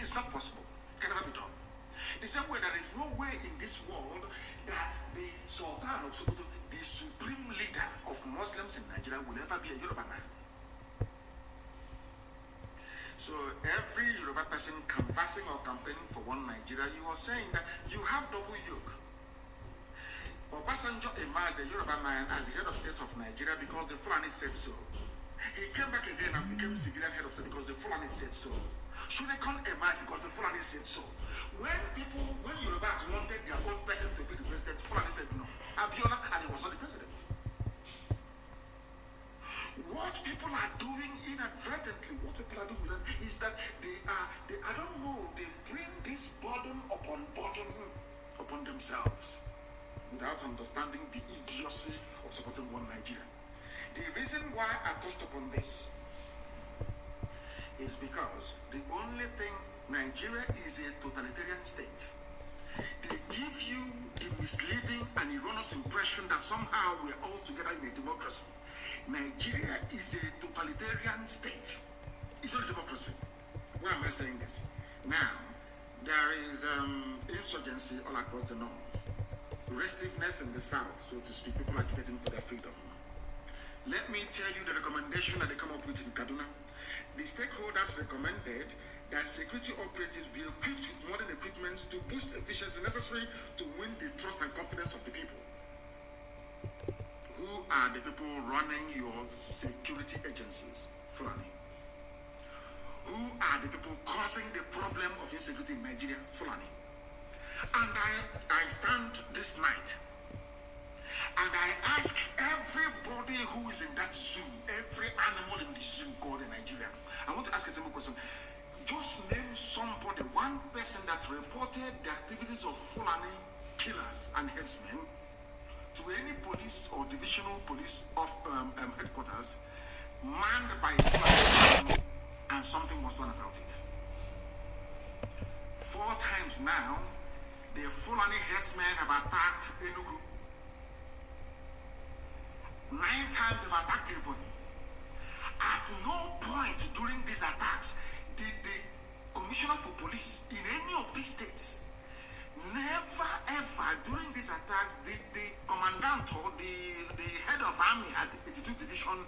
It's not possible. It can never be done. The same way there is no way in this world that the Sultan of Sokoto, the supreme leader of Muslims in Nigeria, will ever be a Yoruba man. So every Yoruba person canvassing or campaigning for one Nigeria, you are saying that you have double yoke. Obasanjo emerged, the Yoruba man, as the head of state of Nigeria because the Fulani said so. He came back again and became civilian head of state because the Fulani said so. Shunekon emerged because the Fulani said so. When Yorubas wanted their own person to be the president, Fulani said no. Abiola, and he was not the president. What people are doing inadvertently, what people are doing with them is that they I don't know, they bring this burden upon themselves without understanding the idiocy of supporting one Nigeria. The reason why I touched upon this is because the only thing, Nigeria is a totalitarian state. They give you the misleading and erroneous impression that somehow we're all together in a democracy. Nigeria is a totalitarian state. It's not a democracy. Why am I saying this? Now, there is insurgency all across the north. Restiveness in the south, so to speak. People are agitating for their freedom. Let me tell you the recommendation that they come up with in Kaduna. The stakeholders recommended that security operatives be equipped with modern equipment to boost efficiency necessary to win the trust and confidence of the people. Who are the people running your security agencies, Fulani? Who are the people causing the problem of insecurity in Nigeria, Fulani? And I stand this night and I ask everybody who is in that zoo, every animal in the zoo called in Nigeria, I want to ask a simple question. Just name somebody, one person that reported the activities of Fulani killers and headsmen to any police or divisional police of headquarters manned by Fulani, and something was done about it. 4 times now, the Fulani headsmen have attacked Enugu. 9 times they've attacked Ebonyi. At no point during these attacks did the commissioner for police in any of these states, never ever during these attacks did the commandant or the head of army at the 82nd division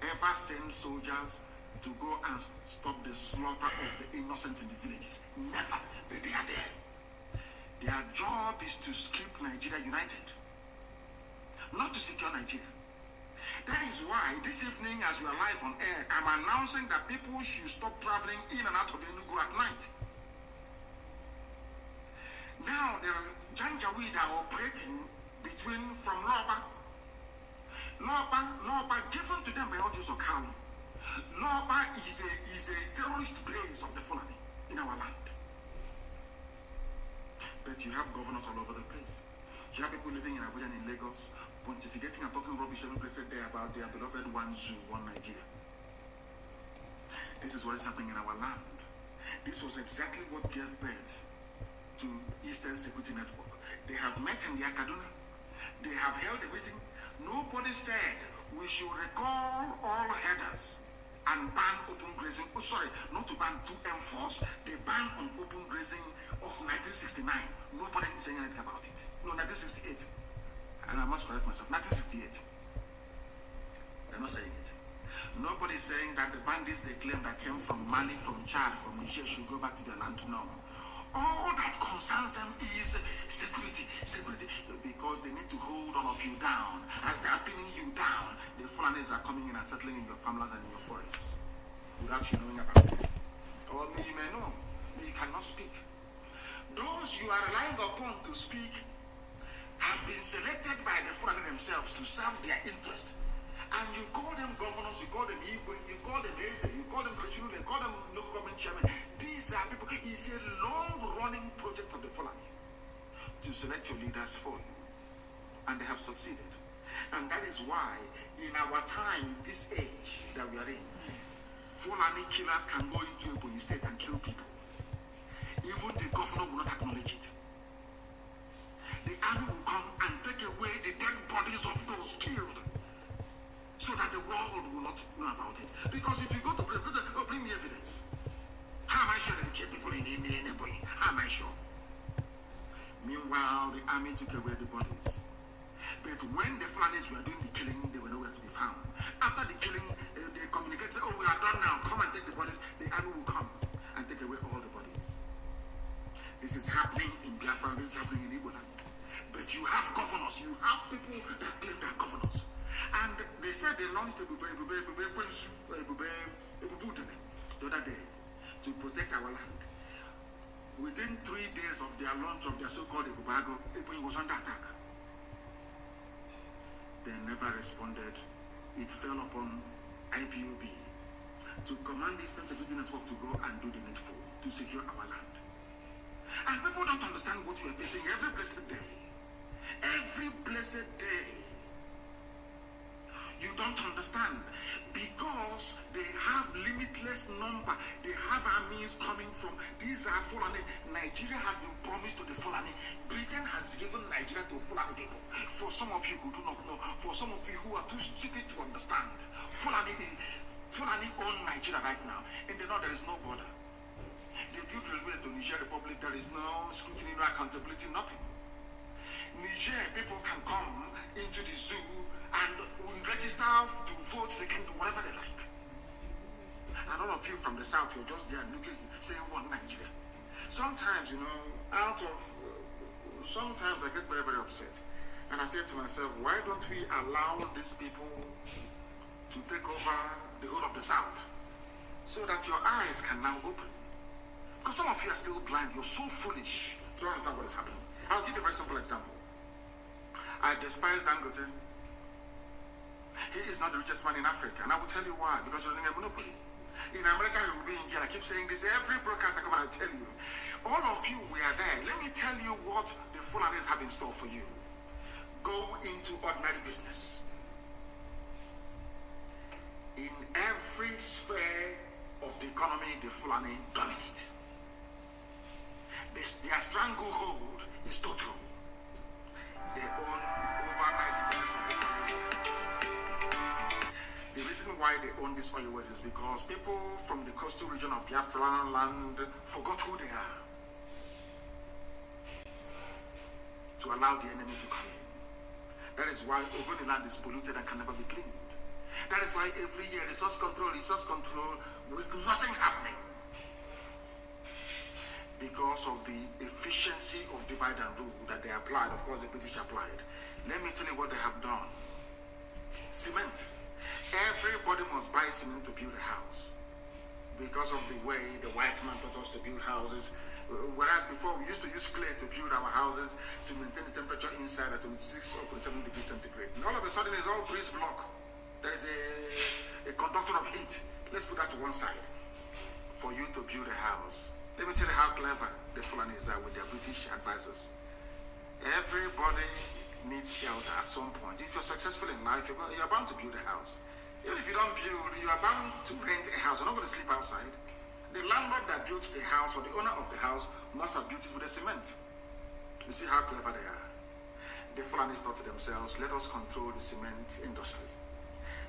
ever send soldiers to go and stop the slaughter of the innocent in the villages. Never. But they are there. Their job is to keep Nigeria united, not to secure Nigeria. That is why this evening, as we are live on air, I'm announcing that people should stop traveling in and out of Enugu at night. Now, the Janjaweed are operating from Loba, given to them by Audios Okalo. Loba is a terrorist base of the Fulani in our land. But you have governors all over the place. You have people living in Abuja and in Lagos, pontificating and talking rubbish every place there about their beloved one zoo, one Nigeria. This is what is happening in our land. This was exactly what gave birth to Eastern Security Network. They have met in the Kaduna. They have held a meeting. Nobody said we should recall all headers and ban open grazing. Oh, sorry, not to ban, to enforce the ban on open grazing of 1969. Nobody is saying anything about it. No, 1968. And I must correct myself. 1968. They're not saying it. Nobody is saying that the bandits they claim that came from Mali, from Chad, from Niger should go back to their land. No. All that concerns them is security, because they need to hold all of you down. As they are pinning you down, the Fulanis are coming in and settling in your farmlands and in your forests without you knowing about it. Or you may know, but you cannot speak. Those you are relying upon to speak have been selected by the Fulani themselves to serve their interest. And you call them governors, you call them IGBO, you call them Eze, you call them traditional, you call them local government chairman. These are people. It's a long-running project of the Fulani to select your leaders for you. And they have succeeded. And that is why, in our time, in this age that we are in, Fulani killers can go into a state and kill people. Even the governor will not acknowledge it. The army will come and take away the dead bodies of those killed, so that the world will not know about it. Because if you go to bring me evidence, how am I sure that they kill people in while the army took away the bodies. But when the Fulanis were doing the killing, they were nowhere to be found. After the killing, they communicated, say, oh, we are done now, come and take the bodies. The army will come and take away all the bodies. This is happening in Biafra, this is happening in Igbo land. But you have governors, you have people that claim they are governors. And they said they launched the other day to protect our land. Within 3 days of their launch of their so-called Ebubago, Ebubago was under attack. They never responded. It fell upon IPOB to command the Eastern Security Network to go and do the needful to secure our land. And people don't understand what we are facing every blessed day. Every blessed day. You don't understand, because they have limitless number. They have armies coming from, these are Fulani. Nigeria has been promised to the Fulani. Britain has given Nigeria to Fulani people. For some of you who do not know, for some of you who are too stupid to understand, Fulani own Nigeria right now. In the north, there is no border. They built railway to Niger Republic. There is no scrutiny, no accountability, nothing. Niger people can come into the zoo and register to vote. They can do whatever they like. And all of you from the south, you're just there looking, saying, "One Nigeria." Sometimes, sometimes I get very, very upset. And I say to myself, why don't we allow these people to take over the whole of the south, so that your eyes can now open? Because some of you are still blind. You're so foolish. You don't understand what is happening. I'll give you a very simple example. I despise Dangote. He is not the richest man in Africa. And I will tell you why. Because he's running a monopoly. In America, he will be in jail. I keep saying this. Every broadcast I come and I tell you. All of you, we are there. Let me tell you what the Fulanis have in store for you. Go into ordinary business. In every sphere of the economy, the Fulani dominate. Their stranglehold is total. They own over 90% of the oil wells. The reason why they own these oil wells is because people from the coastal region of Biafra land forgot who they are, to allow the enemy to come in. That is why Ogoni land is polluted and can never be cleaned. That is why every year resource control with nothing happening. Because of the efficiency of divide and rule that they applied. Of course, the British applied. Let me tell you what they have done. Cement. Everybody must buy cement to build a house. Because of the way the white man taught us to build houses. Whereas before we used to use clay to build our houses to maintain the temperature inside at 26 or 27 degrees centigrade. And all of a sudden it's all grease block. There is a conductor of heat. Let's put that to one side. For you to build a house. Let me tell you how clever the Fulanis are with their British advisors. Everybody needs shelter at some point. If you're successful in life, you're bound to build a house. Even if you don't build, you are bound to rent a house. You're not going to sleep outside. The landlord that built the house, or the owner of the house, must have built it with a cement. You see how clever they are. The Fulanis thought to themselves, let us control the cement industry.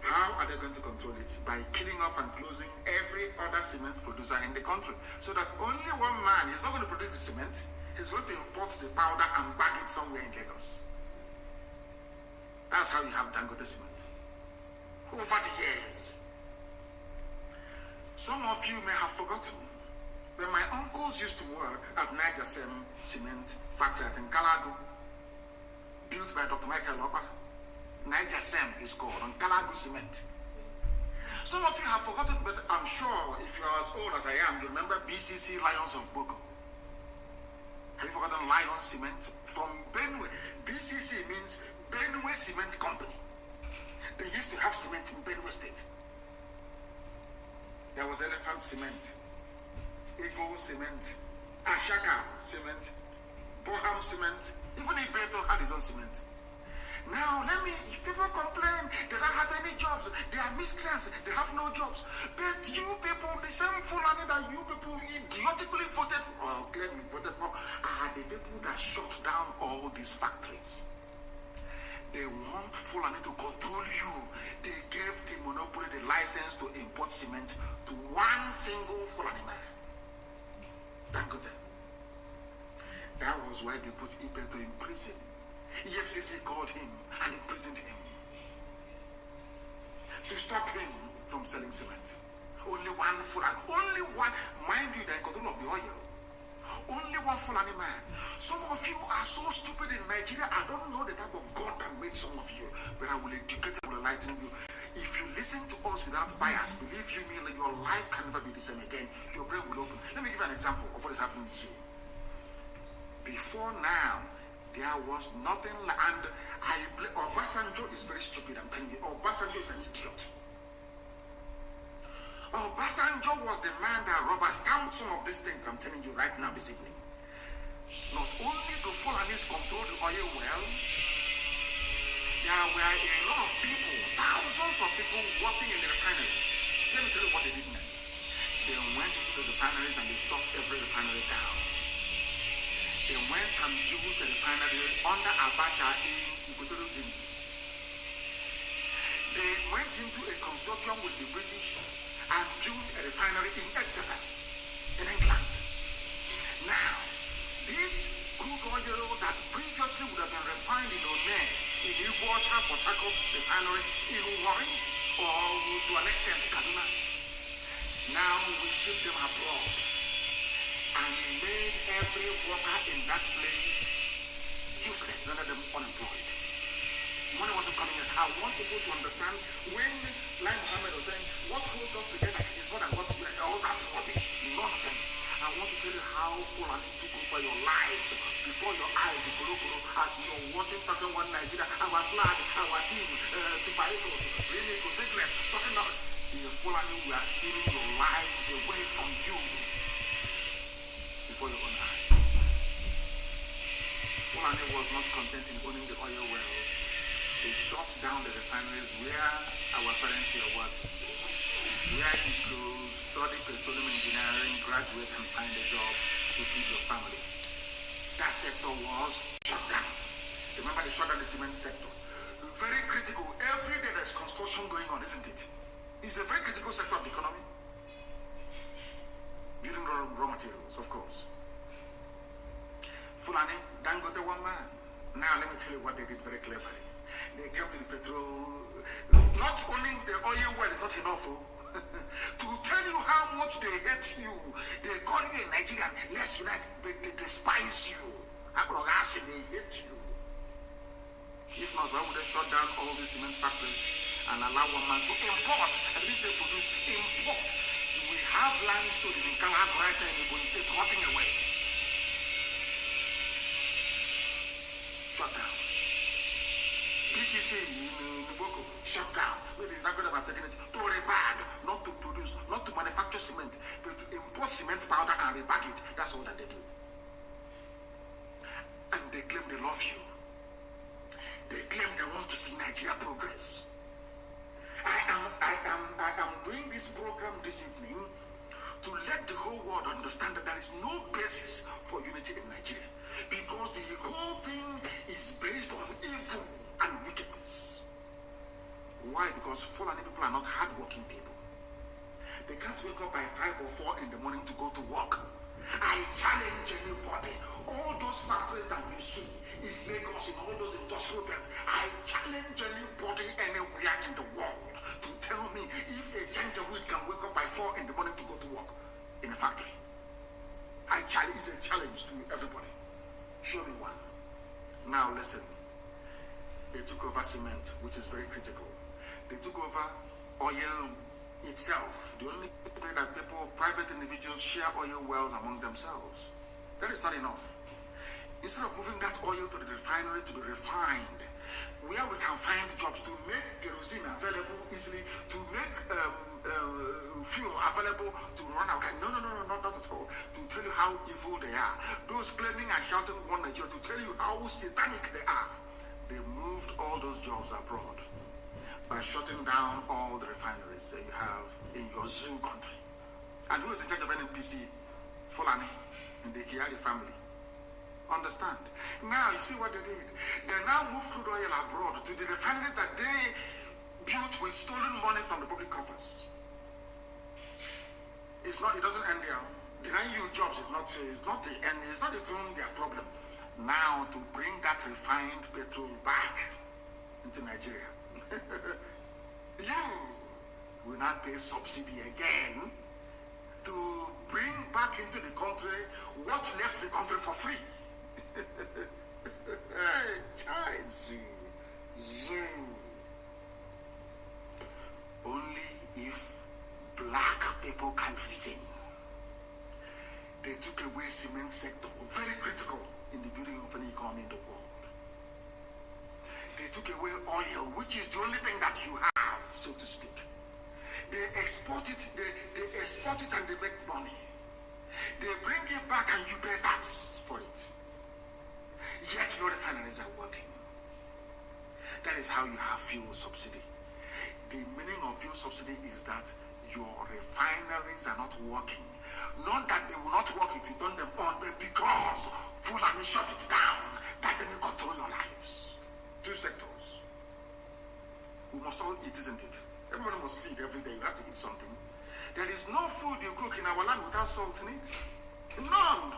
How are they going to control it? By killing off and closing every other cement producer in the country. So that only one man is not going to produce the cement. He's going to import the powder and bag it somewhere in Lagos. That's how you have Dangote cement. Over the years. Some of you may have forgotten. When my uncles used to work at Niger Cement Factory at Nkalagu, built by Dr. Michael Opa, Niger Sem is called, on Kalagu Cement. Some of you have forgotten, but I'm sure if you're as old as I am, you remember BCC Lions of Boko. Have you forgotten Lion Cement? From Benue. BCC means Benue Cement Company. They used to have cement in Benue State. There was Elephant Cement, Eagle Cement, Ashaka Cement, Boham Cement, even Ibeto had his own cement. Now, people complain they don't have any jobs, they are miscreants, they have no jobs. But you people, the same Fulani that you people idiotically voted for, or claim you voted for, are the people that shut down all these factories. They want Fulani to control you. They gave the monopoly, the license to import cement to one single Fulani man. Dangote. That was was why they put Ibeto in prison. EFCC called him and imprisoned him to stop him from selling cement. Only one Fulani, only one, mind you, the control of the oil. Only one Fulani man. Some of you are so stupid in Nigeria. I don't know the type of God that made some of you, but I will educate and will enlighten you. If you listen to us without bias, believe you me, your life can never be the same again. Your brain will open. Let me give you an example of what is happening to you. Before now, there was nothing, and Obasanjo is very stupid. I'm telling you, Obasanjo is an idiot. Obasanjo was the man that rubber stamped some of these things I'm telling you right now this evening. Not only do Fulanis control the oil well, there were a lot of people, thousands of people working in the refinery. Let me tell you what they did next. They went into the refineries and they shut every refinery down. They went and built a refinery under Abacha in Equatorial Guinea. They went into a consortium with the British and built a refinery in Exeter, in England. Now, this crude oil that previously would have been refined in Onet, in Iguacha, Port Harcourt refinery, in Warren, or to an extent Kaduna, now we ship them abroad and made every worker in that place useless, rendered them unemployed. Money wasn't coming in. I want people to understand when Lai Mohammed was saying, what holds us together is more than what's all that rubbish, nonsense. I want to tell you how Fulani took over your lives before your eyes, as you're watching Talking One Nigeria, our flag, our team, Super Eagles, really to sickness, talking about the Fulani who are stealing your lives away from you before your own eyes. Fulani was not content in owning the oil wells. They shut down the refineries where our parents here worked, where you could study petroleum engineering, graduate and find a job to feed your family. That sector was shut down. Remember they shut down the cement sector. Very critical. Every day there's construction going on, isn't it? It's a very critical sector of the economy. Building raw materials, of course. Fulani, Dangote one man. Now let me tell you what they did very cleverly. They came to the petrol. Not owning the oil well is not enough. To tell you how much they hate you, they call you a Nigerian, let's unite, but they despise you. They hate you. If not, why would they shut down all these cement factories and allow one man to import? At least they produce, import. We have limestone in Calab right now in the Ebonyi State rotting away. Shut down. PCC in Nuboko, shut down. They're not going to have taken it to rebag, not to produce, not to manufacture cement, but to import cement powder and rebag it. That's all that they do. And they claim they love you. They claim they want to see Nigeria progress. I am doing this program this evening to let the whole world understand that there is no basis for unity in Nigeria, because the whole thing is based on evil and wickedness. Why? Because Fulani people are not hardworking people. They can't wake up by 5 or 4 in the morning to go to work. I challenge anybody. All those factories that you see in Lagos, in all those industrial belts, I challenge anybody anywhere in the world to tell me if a Janjaweed can wake up by 4 in the morning to go to work in a factory. It's a challenge to everybody. Show me one. Now listen. They took over cement, which is very critical. They took over oil itself. The only way that people, private individuals, share oil wells amongst themselves. That is not enough. Instead of moving that oil to the refinery to be refined, where we can find jobs to make kerosene available easily, to make fuel available to run our car. No, not at all. To tell you how evil they are. Those claiming and shouting one Nigeria, to tell you how satanic they are. They moved all those jobs abroad by shutting down all the refineries that you have in your zoo country. And who is in charge of NNPC? Fulani in the Kiari family. Understand? Now you see what they did. They now moved crude oil abroad to the refineries that they built with stolen money from the public coffers. It doesn't end there. Denying you jobs is not the end. It's not even their problem. now to bring that refined petrol back into Nigeria. You will not pay subsidy again to bring back into the country what left the country for free. Zoo. Only if black people can reason. They took away cement sector, very critical in the building of an economy in the world. They took away oil, which is the only thing that you have, so to speak. They export it, they export it and they make money. They bring it back and you pay tax for it. Yet your refineries are working. That is how you have fuel subsidy. The meaning of fuel subsidy is that your refineries are not working. Not that they will not work if you turn them on, but because Fulani shut it down, that they may control your lives. Two sectors. We must all eat, isn't it? Everyone must feed every day. You have to eat something. There is no food you cook in our land without salt in it. No.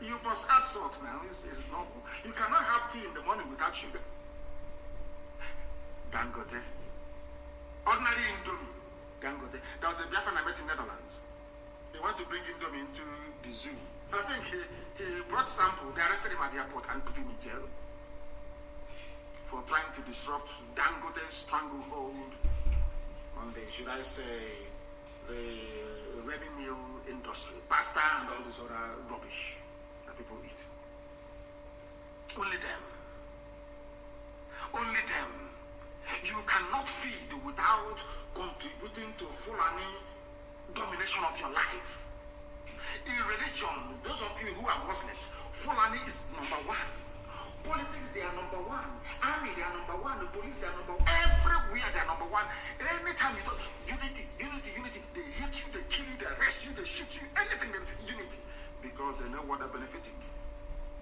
You must add salt now. It's normal. You cannot have tea in the morning without sugar. Dangote. Ordinary Indomie. Dangote. There was a Biafra I met in Netherlands. He wanted to bring Indomie into the zoo. I think he brought sample. They arrested him at the airport and put him in jail for trying to disrupt Dangote's stranglehold on the, should I say, the ready meal industry, pasta and all this other rubbish that people eat. Only them. Only them. You cannot feed without contributing to Fulani domination of your life. In religion, those of you who are Muslims, Fulani is number one. Politics, they are number one. Army, they are number one. The police, they are number one. Everywhere, they are number one. Anytime you talk, unity. They hit you, they kill you, they arrest you, they shoot you, anything, unity. Because they know what they're benefiting.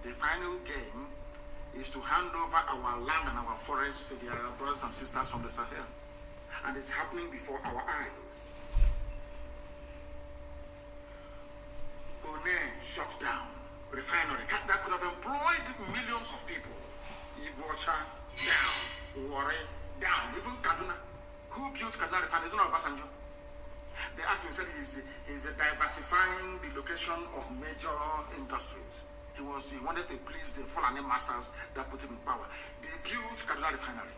The final game is to hand over our land and our forests to their brothers and sisters from the Sahel. And it's happening before our eyes. One shut down refinery that could have employed millions of people. Ibocha down, Warri down, even Kaduna. Who built Kaduna refinery? It's not Obasanjo. They asked him, said he's diversifying the location of major industries. He wanted to please the Fulani masters that put him in power. They built Kaduna refinery.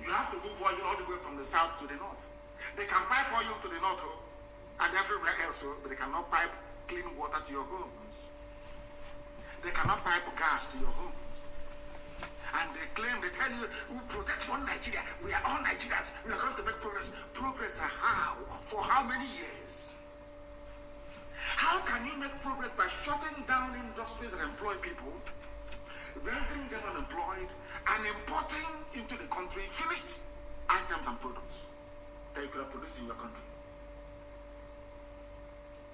You have to move oil all the way from the south to the north. They can pipe oil to the north and everywhere else, but they cannot pipe clean water to your homes. They cannot pipe gas to your homes. And they claim, they tell you, we protect one Nigeria. We are all Nigerians. We are going to make progress. Progress how? For how many years? How can you make progress by shutting down industries that employ people, rendering them unemployed, and importing into the country finished items and products that you could have produced in your country?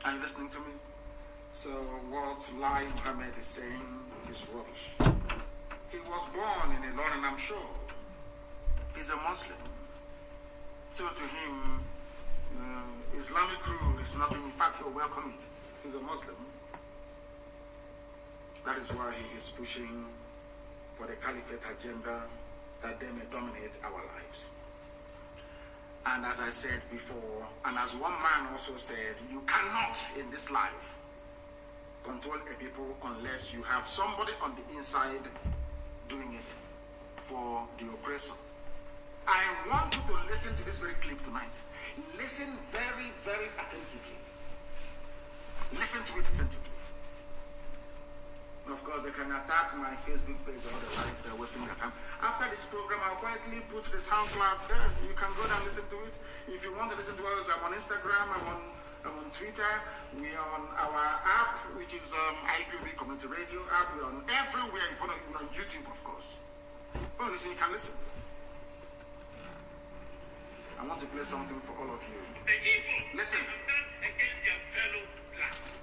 Are you listening to me? So what Lai Mohammed is saying is rubbish. He was born in Ilorin, and I'm sure he's a Muslim. So to him, Islamic rule is nothing. In fact, he'll welcome it. He's a Muslim. That is why he is pushing for the caliphate agenda, that they may dominate our lives. And as I said before, and as one man also said, you cannot in this life control a people unless you have somebody on the inside doing it for the oppressor. I want you to listen to this very clip tonight. Listen very, very attentively. Listen to it attentively. Of course, they can attack my Facebook page all the life. They're wasting their time. After this program, I'll quietly put the SoundCloud there. You can go down and listen to it. If you want to listen to us, I'm on Instagram, I'm on Twitter. We are on our app, which is IGBO Community Radio app. We're on everywhere. If you want to, we're on YouTube, of course. If you want to listen, you can listen. I want to play something for all of you. Listen. Against their fellow blacks.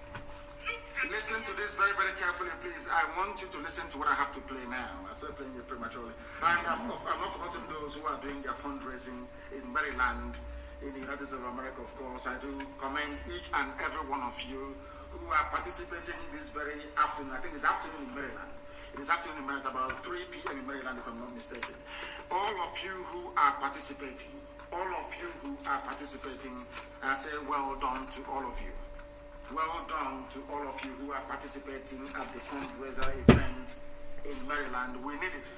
Listen to this very, very carefully, please. I want you to listen to what I have to play now. I started playing it prematurely. And I've not forgotten those who are doing their fundraising in Maryland, in the United States of America, of course. I do commend each and every one of you who are participating this very afternoon. I think it's afternoon in Maryland. It is afternoon in Maryland. It's about 3 p.m. in Maryland, if I'm not mistaken. All of you who are participating, I say well done to all of you. Well done to all of you who are participating at the fundraiser event in Maryland. We need it.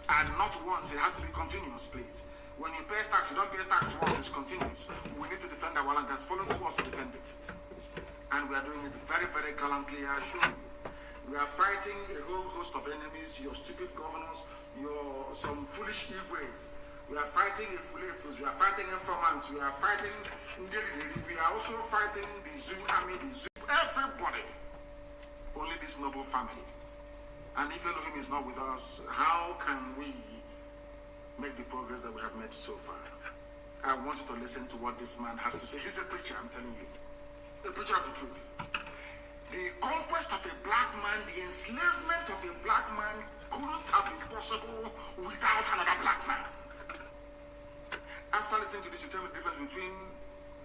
And not once, it has to be continuous, please. When you pay tax, you don't pay tax once, it's continuous. We need to defend our land. That's fallen to us to defend it. And we are doing it very, very gallantly, I assure you. We are fighting a whole host of enemies, your stupid governors, some foolish Igbo's. We are fighting Ifulefus, we are fighting informants, we are fighting Ndeli, we are also fighting the Zoo army, everybody. Only this noble family. And if Elohim is not with us, how can we make the progress that we have made so far? I want you to listen to what this man has to say. He's a preacher, I'm telling you. A preacher of the truth. The conquest of a black man, the enslavement of a black man couldn't have been possible without another black man. After listening to this, you tell me the difference between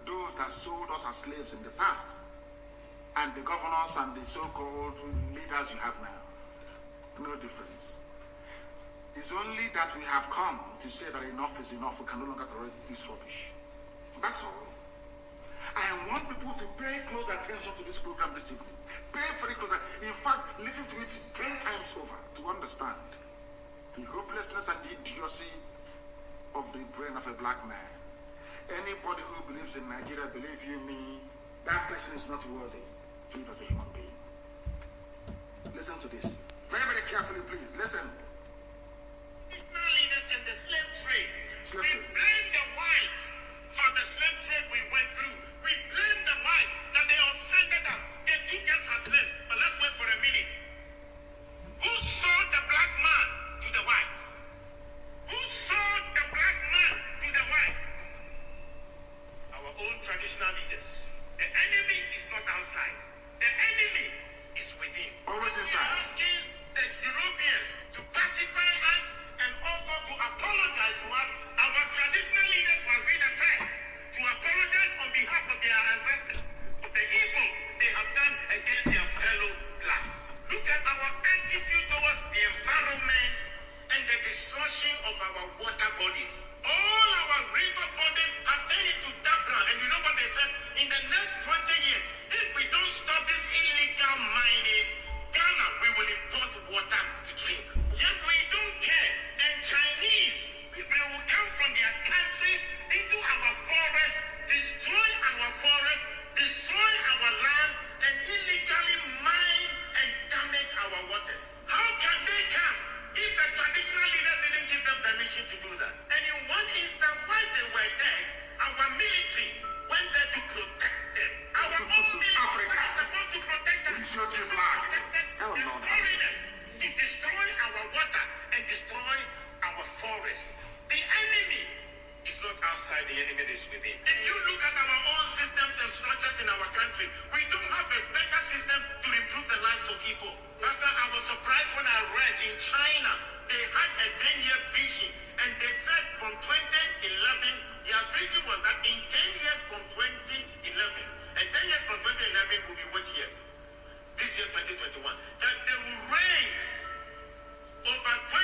those that sold us as slaves in the past and the governors and the so-called leaders you have now. No difference. It's only that we have come to say that enough is enough. We can no longer tolerate this rubbish. That's all. I want people to pay close attention to this program this evening. Pay very close attention. In fact, listen to it 10 times over to understand the hopelessness and the idiocy of the brain of a black man. Anybody who believes in Nigeria, believe you me, that person is not worthy to live as a human being. Listen to this. Very, very carefully, please. Listen. Leaders in the slave trade. We blame the whites for the slave trade we went through. We blame the whites that they offended us. They took us as slaves. But let's wait for a minute. Who sold the black man to the whites? Who sold the black man to the whites? Our own traditional leaders. The enemy is not outside. The enemy is within. Always inside. We are asking the Europeans to pacify us and also to apologize to us. Our traditional leaders must be the first to apologize on behalf of their ancestors for the evil they have done against their fellow blacks. Look at our attitude towards the environment and the destruction of our water bodies. All our river bodies have turned into dark brown. And you know what they said? In the next 20 years, if we don't stop this illegal mining, Ghana, we will import water to drink. Yet we don't care. And Chinese, they will come from their country into our forest, destroy our forest, destroy our land, and illegally mine and damage our waters. How can they come if the traditional leaders didn't give them permission to do that? And in one instance, while they were dead, our military went there to protect them. Our own military is supposed to protect us. Foreigners to destroy our water and destroy our forest. The enemy is not outside, the enemy is within. If you look at our own systems and structures in our country, we don't have a better system to improve the lives of people. Pastor, I was surprised when I read in China, they had a 10-year vision, and they said from 2011, their vision was that in 10 years from 2011, and 10 years from 2011 will be what year? This year, 2021, that they will raise over 20%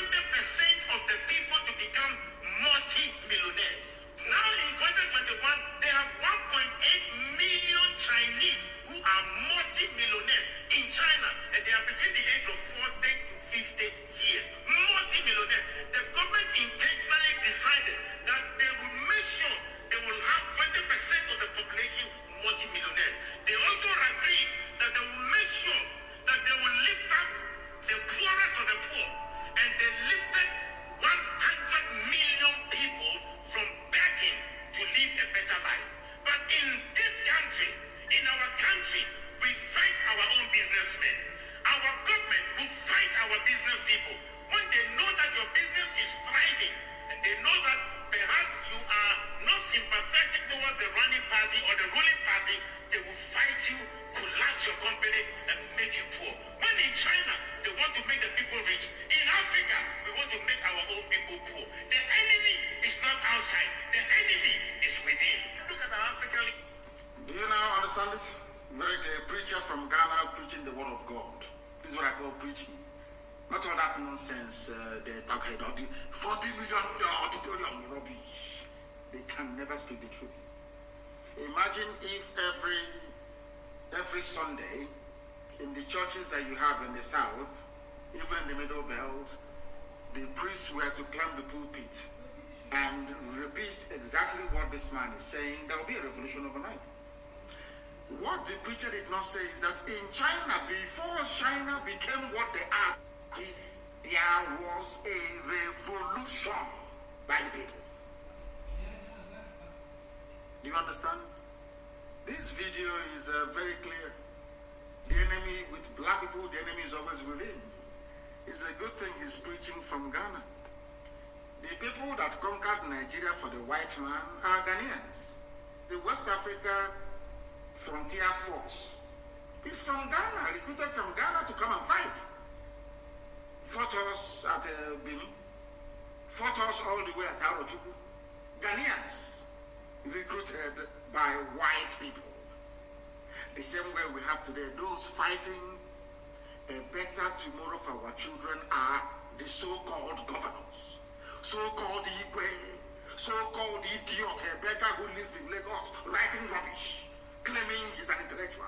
of the people to become multi-millionaires. Now in 2021, they have 1.8 million Chinese who are multi-millionaires in China, and they are between the age of 40 to 50 years. Multi-millionaires. The government intentionally decided that they will make sure they will have 20% of the population multi-millionaires. They also agreed that they will make sure that they will lift up the poorest of the poor, and they lifted 100 million people from begging to live a better life. But in this country, in our country, we fight our own businessmen. Our government will fight our business people. When they know that your business is thriving, and they know that perhaps you are not sympathetic towards the running party or the ruling party, they will fight you, collapse your company, and make you poor. When in China, they want to make the people rich. In Africa, we want to make our own people poor. The enemy is not outside. The enemy is within. Look at our African. Do you now understand it? Very clear. Preacher from Ghana preaching the word of God. This is what I call preaching. Not all that nonsense, the talk head or the 40 million auditorium rubbish. They can never speak the truth. Imagine if every Sunday in the churches that you have in the south, even in the middle belt, the priests were to climb the pulpit and repeat exactly what this man is saying. There will be a revolution overnight. What the preacher did not say is that in China, before China became what they are, there was a revolution by the people. Do you understand? This video is very clear. The enemy with black people, the enemy is always within. It's a good thing he's preaching from Ghana. The people that conquered Nigeria for the white man are Ghanaians. The West Africa Frontier Force is from Ghana, recruited from Ghana to come and fight. Fought us at Benin, fought us all the way at Arochukwu. Ghanaians recruited by white people. The same way we have today, those fighting a better tomorrow for our children are the so-called governors, so-called IGBO, so-called idiot, a beggar who lives in Lagos writing rubbish, claiming he's an intellectual.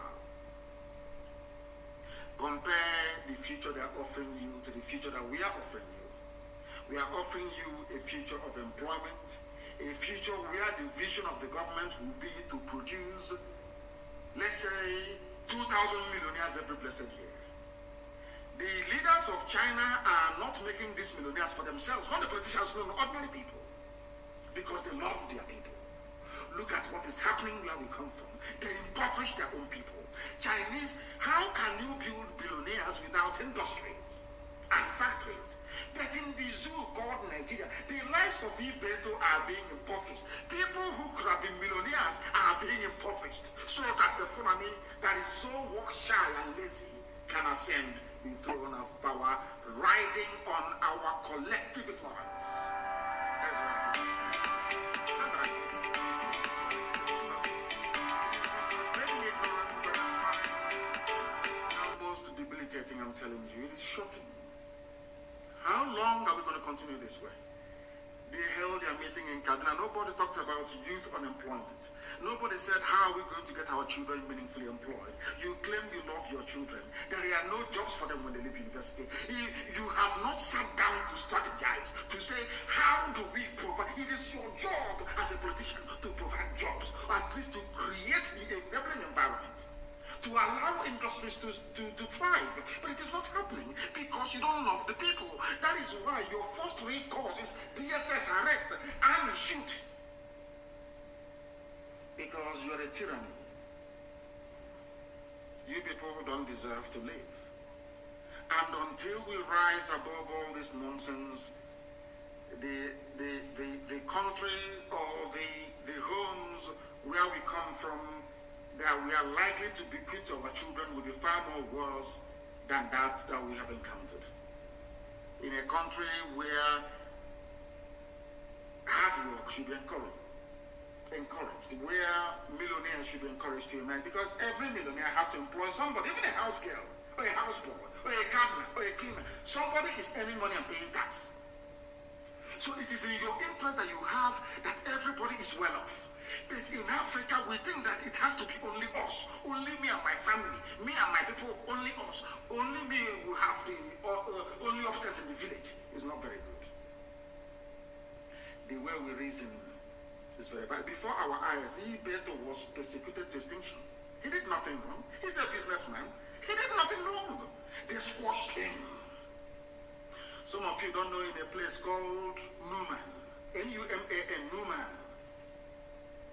Compare the future they are offering you to the future that we are offering you. We are offering you a future of employment, a future where the vision of the government will be to produce, let's say, 2,000 millionaires every blessed year. The leaders of China are not making these millionaires for themselves, not the politicians, no, ordinary people, because they love their people. Look at what is happening where we come from. They impoverish their own people. Chinese, how can you build billionaires without industries and factories? But in the zoo called Nigeria, the lives of Ibeto are being impoverished. People who could have been millionaires are being impoverished, so that the Fulani that is so work shy and lazy can ascend the throne of power, riding on our collective ignorance. That's right. Debilitating, I'm telling you. It is shocking. How long are we going to continue this way? They held their meeting in Kaduna. Nobody talked about youth unemployment. Nobody said, how are we going to get our children meaningfully employed? You claim you love your children. There are no jobs for them when they leave university. You have not sat down to strategize, to say, how do we provide? It is your job as a politician to provide jobs, or at least to create the enabling environment, to allow industries to thrive. But it is not happening because you don't love the people. That is why your first recourse is DSS arrest, army shoot. Because you're a tyranny. You people don't deserve to live. And until we rise above all this nonsense, the country or the homes where we come from, that we are likely to bequeath to our children will be far more worse than that we have encountered. In a country where hard work should be encouraged, where millionaires should be encouraged to unite, because every millionaire has to employ somebody, even a house girl, or a houseboy, or a gardener, or a cleaner. Somebody is earning money and paying tax. So it is in your interest that you have that everybody is well off. But in Africa, we think that it has to be only us, only me and my family, me and my people, only us, only me who have the only upstairs in the village. It's not very good. The way we reason is very bad. Before our eyes, Ibeto was persecuted to extinction. He did nothing wrong. He's a businessman. He did nothing wrong. They squashed him. Some of you don't know in a place called Numan, N-U-M-A-N, Numan.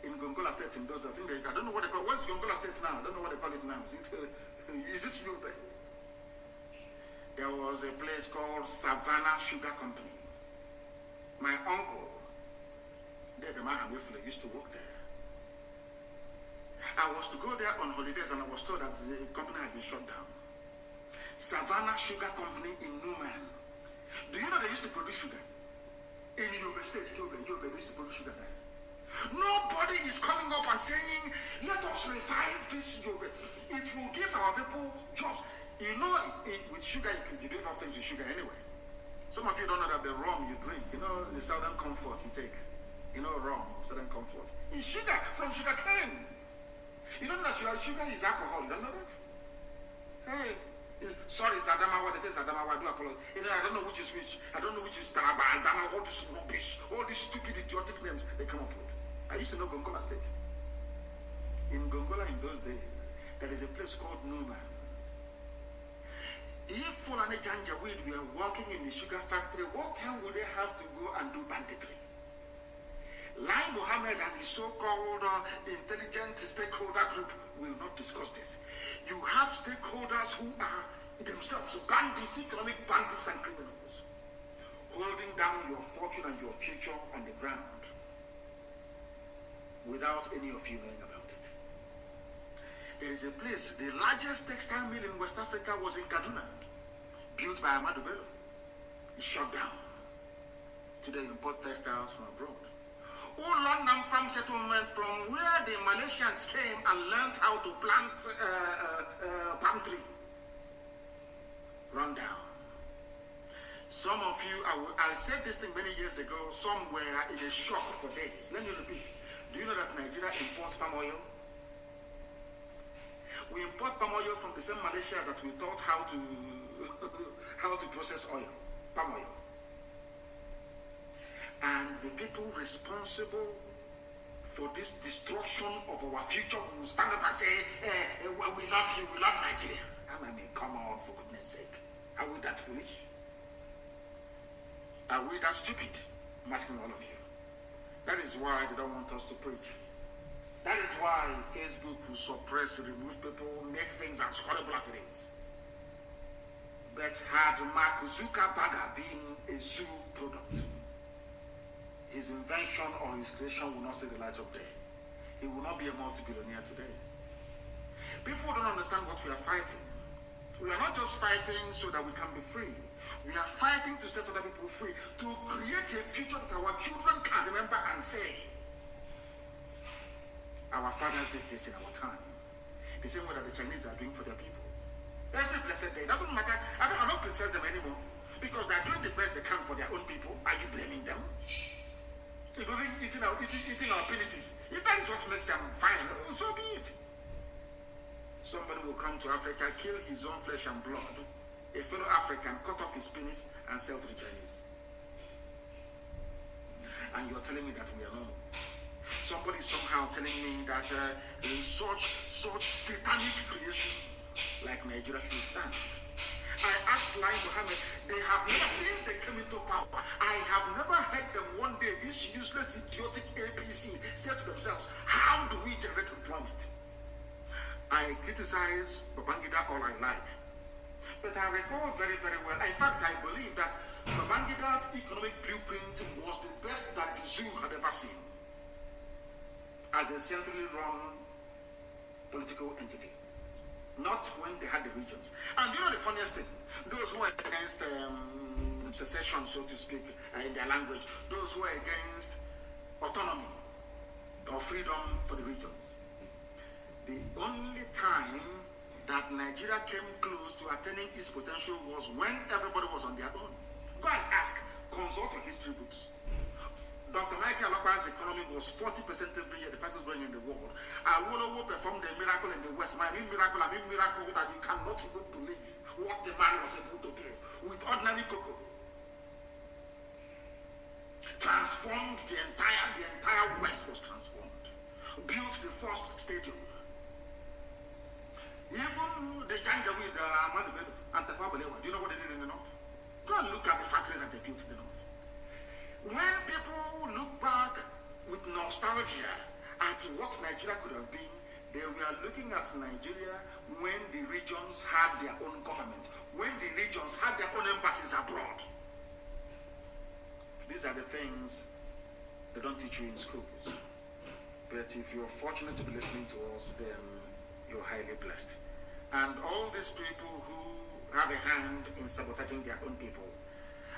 In Gongola State, in those, I don't know what they call. What's Gongola State now? I don't know what they call it now. Is it Yobe? There was a place called Savannah Sugar Company. My uncle, the man used to work there. I was to go there on holidays, and I was told that the company has been shut down. Savannah Sugar Company in Numan. Do you know they used to produce sugar? In Yobe State, Yobe, they used to produce sugar there. Nobody is coming up and saying, let us revive this Yobe. It will give our people jobs. You know, with sugar, you do a lot of things with sugar anyway. Some of you don't know that the rum you drink, you know, the Southern Comfort you take. You know, rum, Southern Comfort. It's sugar from sugar cane. You don't know that sugar is alcohol. You don't know that? Hey, sorry, it's Adamawa. They say it's Adamawa. I do apologize. You know, I don't know which is which. I don't know which is Taraba, Adamawa, all this rubbish. All these stupid, idiotic names they come up with. I used to know Gongola State. In Gongola in those days, there is a place called Numa. If Fulani Janjaweed were working in the sugar factory, what time would they have to go and do banditry? Lai Mohammed and his so-called intelligent stakeholder group will not discuss this. You have stakeholders who are themselves bandits, economic bandits and criminals, holding down your fortune and your future on the ground without any of you knowing about it. There is a place, the largest textile mill in West Africa was in Kaduna, built by Ahmadu Bello. It's shut down. Today import textiles from abroad. London farm settlement from where the Malaysians came and learned how to plant palm tree. Run down. Some of you, I said this thing many years ago, some were in a shock for days. Let me repeat. Do you know that Nigeria imports palm oil? We import palm oil from the same Malaysia that we taught how to process oil, palm oil. And the people responsible for this destruction of our future will stand up and say, well, we love you, we love Nigeria. And I mean, come on, for goodness sake. Are we that foolish? Are we that stupid? I'm asking all of you. That is why they don't want us to preach. That is why Facebook will suppress, remove people, make things as horrible as it is. But had Mark Zuckerberg been a zoo product, his invention or his creation will not see the light of day. He will not be a multi-billionaire today. People don't understand what we are fighting. We are not just fighting so that we can be free. We are fighting to set other people free, to create a future that our children can remember and say, our fathers did this in our time. The same way that the Chinese are doing for their people. Every blessed day. It doesn't matter. I don't criticize them anymore. Because they are doing the best they can for their own people. Are you blaming them? Including eating our penises. If that is what makes them fine, so be it. Somebody will come to Africa, kill his own flesh and blood, a fellow African, cut off his penis and sell to the Chinese. And you're telling me that we are normal. Somebody is somehow telling me that in such satanic creation like Nigeria should stand. I asked Lai Mohammed, they have never, since they came into power, I have never heard them one day, this useless, idiotic APC, say to themselves, how do we generate employment? I criticize Babangida all I like, but I recall very, very well. In fact, I believe that Babangida's economic blueprint was the best that the zoo had ever seen as a centrally run political entity. Not when they had the regions. And you know the funniest thing? Those who are against secession, so to speak, in their language, those who are against autonomy or freedom for the regions. The only time that Nigeria came close to attaining its potential was when everybody was on their own. Go and ask, consult your history books. Dr. Michael Alaba's economy was 40% every year, the fastest growing in the world. Awolowo performed a miracle in the West. I mean miracle that you cannot even believe what the man was able to do with ordinary cocoa. Transformed the entire West was transformed. Built the first stadium. Even the Janjaweed, Ahmadu Bello, and Tafawa Balewa, do you know what they did in the North? Go and look at the factories that they built in the North. When people look back with nostalgia at what Nigeria could have been, they were looking at Nigeria when the regions had their own government, when the regions had their own embassies abroad. These are the things they don't teach you in schools. But if you're fortunate to be listening to us, then you're highly blessed. And all these people who have a hand in sabotaging their own people.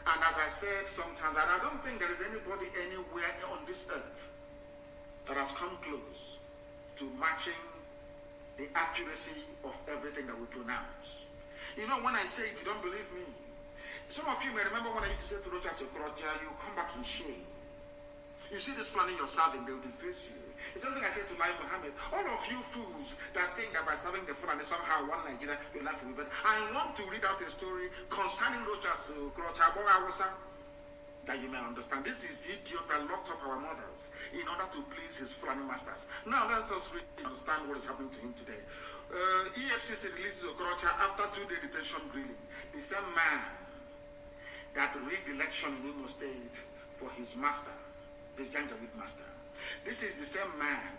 And as I said sometimes, that I don't think there is anybody anywhere on this earth that has come close to matching the the accuracy of everything that we pronounce. You know, when I say it, you don't believe me. Some of you may remember when I used to say to Rochas Okorocha, you come back in shame. You see this planning you're serving, they will disgrace you. It's something I said to Lai Mohammed. All of you fools that think that by serving the Fulani somehow one Nigeria, your life will be better. I want to read out a story concerning Rochas Okorocha, that you may understand. This is the idiot that locked up our mothers in order to please his Fulani masters. Now let us really understand what is happening to him today. EFCC releases Okorocha after 2-day detention grilling. The same man that rigged the election in Imo State for his master, this Janjaweed master. This is the same man,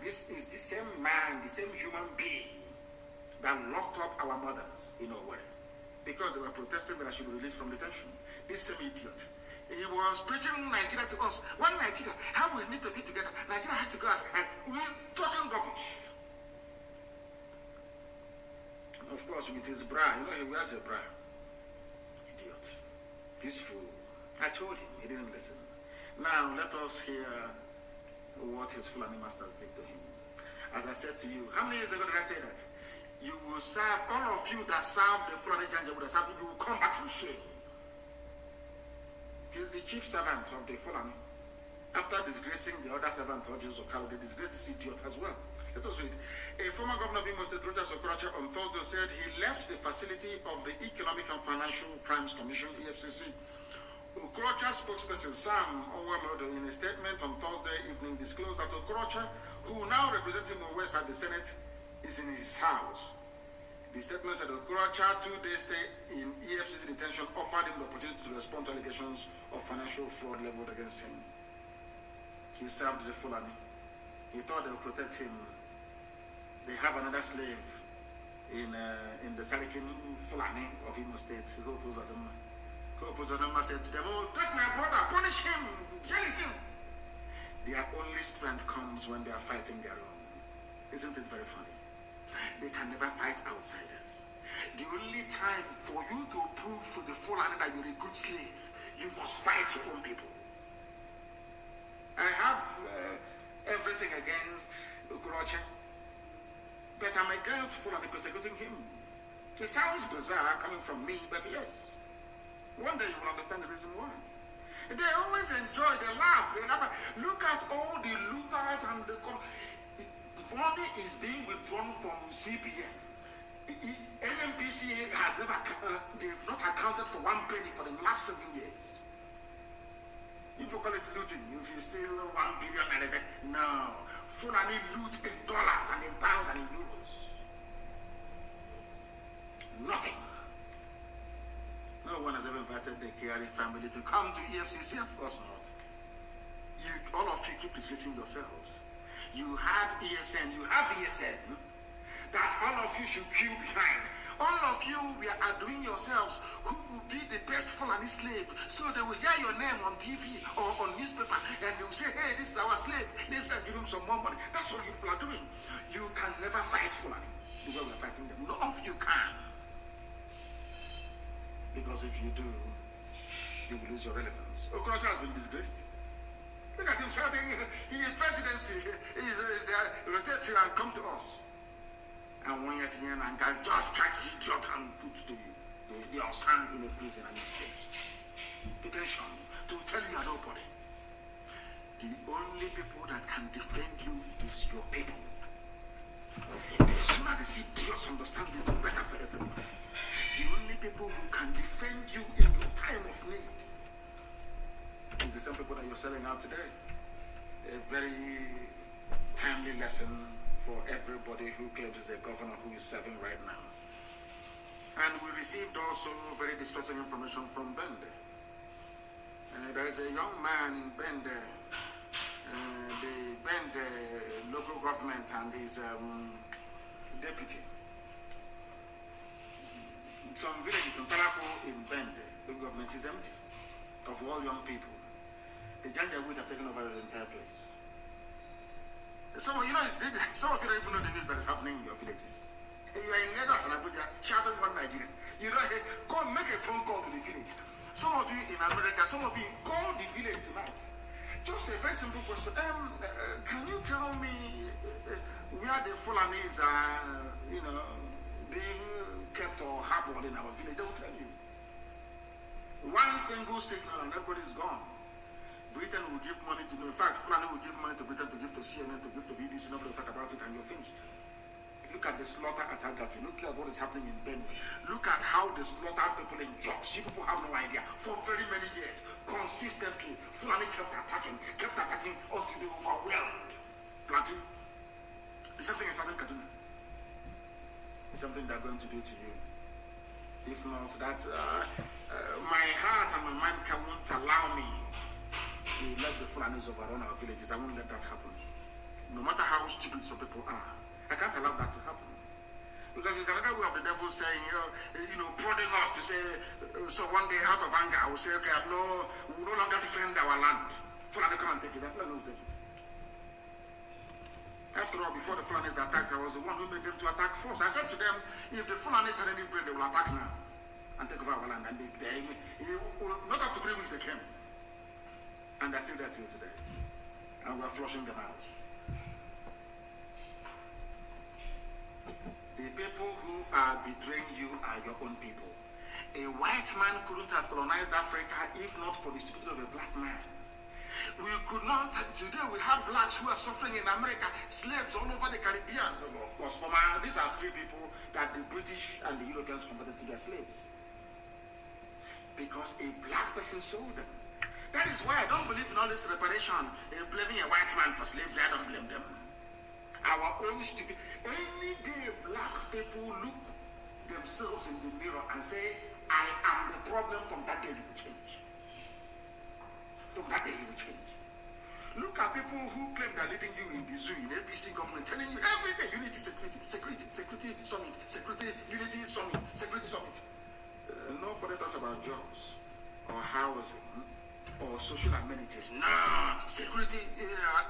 the same human being that locked up our mothers in Owerri because they were protesting that I should be released from detention. This same idiot. He was preaching Nigeria to us. One Nigeria, how we need to be together. Nigeria has to go as we're talking rubbish. Of course, with his bra, you know he wears a bra. Idiot. This fool. I told him, he didn't listen. Now, let us hear what his Fulani masters did to him. As I said to you, how many years ago did I say that? You will serve, all of you that serve the Fulani Janjaweed, you will come back in shame. He is the chief servant of the Fulani. After disgracing the other servant, Joseph Okalo, they disgraced this idiot as well. Let us read. A former governor of Imo State, Rochas Okorocha, on Thursday said he left the facility of the Economic and Financial Crimes Commission, EFCC. Okorocha spokesperson Sam Owamodo, in a statement on Thursday evening, disclosed that Okorocha, who now representing West at the Senate, is in his house. The statement said Okorocha 2-day stay in EFCC detention offered him the opportunity to respond to allegations of financial fraud leveled against him. He served the Fulani. He thought they would protect him. They have another slave in the Sarikin Fulani of Imo State. Opuzadoma said to them, oh, take my brother, punish him, jail him. Their only strength comes when they are fighting their own. Isn't it very funny? They can never fight outsiders. The only time for you to prove to the Fulani that you're a good slave, you must fight your own people. I have everything against Okorocha, but I'm against Fulani persecuting him. It sounds bizarre coming from me, but yes. One day you will understand the reason why. They always enjoy, they laugh, they laugh. Look at all the looters and the money is being withdrawn from CPN. NMPCA has never, they've not accounted for 1 penny for the last 7 years. People call it looting. If you steal 1 billion and they say, no, Fulani loot in dollars and in pounds and in euros. Nothing. No one has ever invited the Kiari family to come to EFCC, of course not. All of you keep disgracing yourselves. You had ESN, you have ESN, that all of you should queue behind. All of you are doing yourselves who will be the best Fulani slave. So they will hear your name on TV or on newspaper and they will say, hey, this is our slave. Let's give him some more money. That's what you people are doing. You can never fight Fulani the way we are fighting them. None of you can. Because if you do, you will lose your relevance. Okorocha has been disgraced. Look at him shouting, his presidency is there, rotate here and come to us. And when you're here and can just catch the idiot and put your son in a prison and he's staged. Detention to tell you are nobody. The only people that can defend you is your people. The sooner these idiots understand this, the better for everyone. The only people who can defend you in your time of need is the same people that you're selling out today. A very timely lesson for everybody who claims is a governor who is serving right now. And we received also very distressing information from Bende. There is a young man in Bende, the Bende local government and his deputy. Some villages in Talapo in Bende, the government is empty of all young people. The Janjaweed have taken over the entire place. Some of you some of you don't even know the news that is happening in your villages. You are in Lagos and Abuja shouting one Nigeria. You don't go make a phone call to the village. Some of you in America, some of you call the village tonight. Just a very simple question. Can you tell me where the Fulanis are, being kept or harbored in our village, they will tell you. One single signal and everybody's gone. Britain will give money to, in fact, Fulani will give money to Britain to give to CNN, to give to BBC, nobody will talk about it, and you're finished. Look at the slaughter at Agafi. Look at what is happening in Benue. Look at how they slaughter people in Jos. You people have no idea. For very many years, consistently, Fulani kept attacking until they were overwhelmed. Plateau. The same thing is happening in Kaduna. It's something they're going to do to you. If not, that my heart and my mind won't allow me to let the Fulanis overrun our villages. I won't let that happen. No matter how stupid some people are. I can't allow that to happen. Because it's another way of the devil saying, prodding us to say, so one day out of anger, I will say, okay, we will no longer defend our land. Fulani come and take it. The Fulani will take it. After all, before the Fulanis attacked, I was the one who made them to attack first. I said to them, if the Fulanis had any brain, they will attack now and take over our land. And not up to 3 weeks they came. And they're still there till today. And we're flushing them out. The people who are betraying you are your own people. A white man couldn't have colonized Africa if not for the stupidity of a black man. We could not, today we have blacks who are suffering in America, slaves all over the Caribbean. Of course, these are free people that the British and the Europeans converted to their slaves. Because a black person sold them. That is why I don't believe in all this reparation, blaming a white man for slavery. I don't blame them. Our own stupid. Any day black people look themselves in the mirror and say, I am the problem, from that day you will change. From that day you will change. Look at people who claim they're leading you in the zoo, in APC government, telling you every day unity, security summit, security, unity summit, security summit. Nobody talks about jobs or housing or social amenities. No, security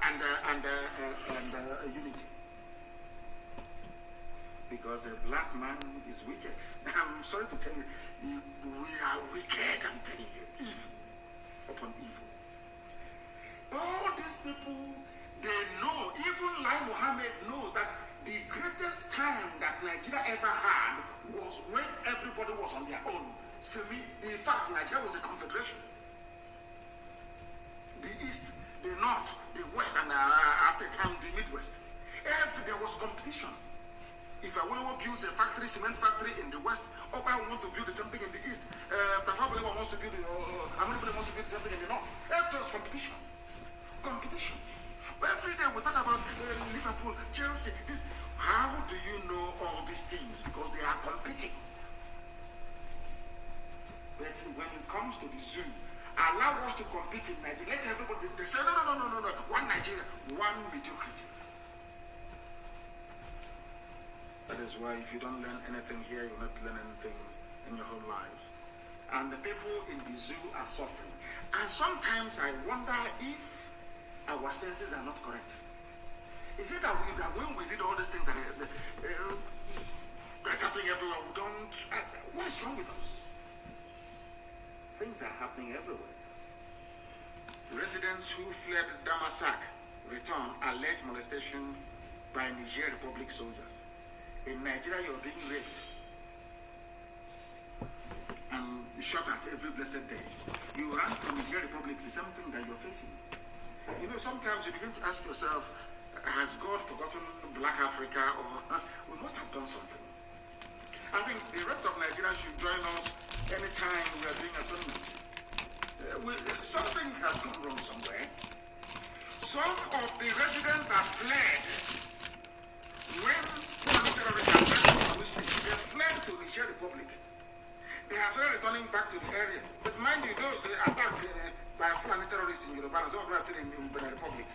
and unity. Because a black man is wicked. I'm sorry to tell you, we are wicked, I'm telling you. Evil upon evil. All these people, they know, even Lai Mohammed knows that the greatest time that Nigeria ever had was when everybody was on their own. In fact, Nigeria was the confederation. The East, the North, the West, and after time, the Midwest. There was competition. If Awolowo builds a factory, cement factory in the West, OBI want to build the same thing in the East. Tafawa wants to build Amanibule wants to build the same thing in the North. There was competition. Competition. But every day we talk about Liverpool, Chelsea, this. How do you know all these things? Because they are competing. But when it comes to the zoo, allow us to compete in Nigeria. Let everybody, they say, no. One Nigeria, one mediocrity. That is why if you don't learn anything here, you'll not learn anything in your whole lives. And the people in the zoo are suffering. And sometimes I wonder if our senses are not correct. Is it that when we did all these things, there's happening everywhere, we don't... what is wrong with us? Things are happening everywhere. Residents who fled Damasak return alleged molestation by Niger Republic soldiers. In Nigeria, you're being raped and shot at every blessed day. You run from Niger Republic, is something that you're facing. Sometimes you begin to ask yourself, has God forgotten Black Africa, or we must have done something? I think the rest of Nigeria should join us anytime we are doing atonement. Something has gone wrong somewhere. Some of the residents that fled when terrorists attacked they fled to Niger Republic. They have started returning back to the area. But mind you, those attacked by Fulani terrorists in Yoruba, some of them are still in Benin Republic.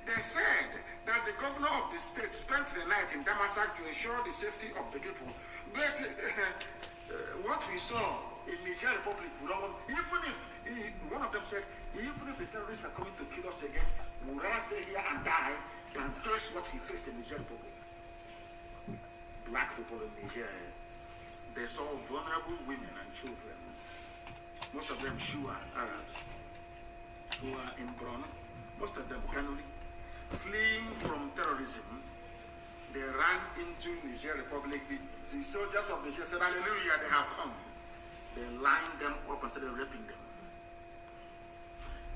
They said that the governor of the state spent the night in Damasak to ensure the safety of the people. But what we saw in Niger Republic, even if one of them said, even if the terrorists are coming to kill us again, we'll rather stay here and die than face what we faced in Niger Republic. Black people in Niger, they saw vulnerable women and children. Most of them Shua Arabs who are in Borno, most of them Kanuri, fleeing from terrorism, they ran into Niger Republic. The soldiers of Niger said, hallelujah, they have come. They lined them up and started raping them.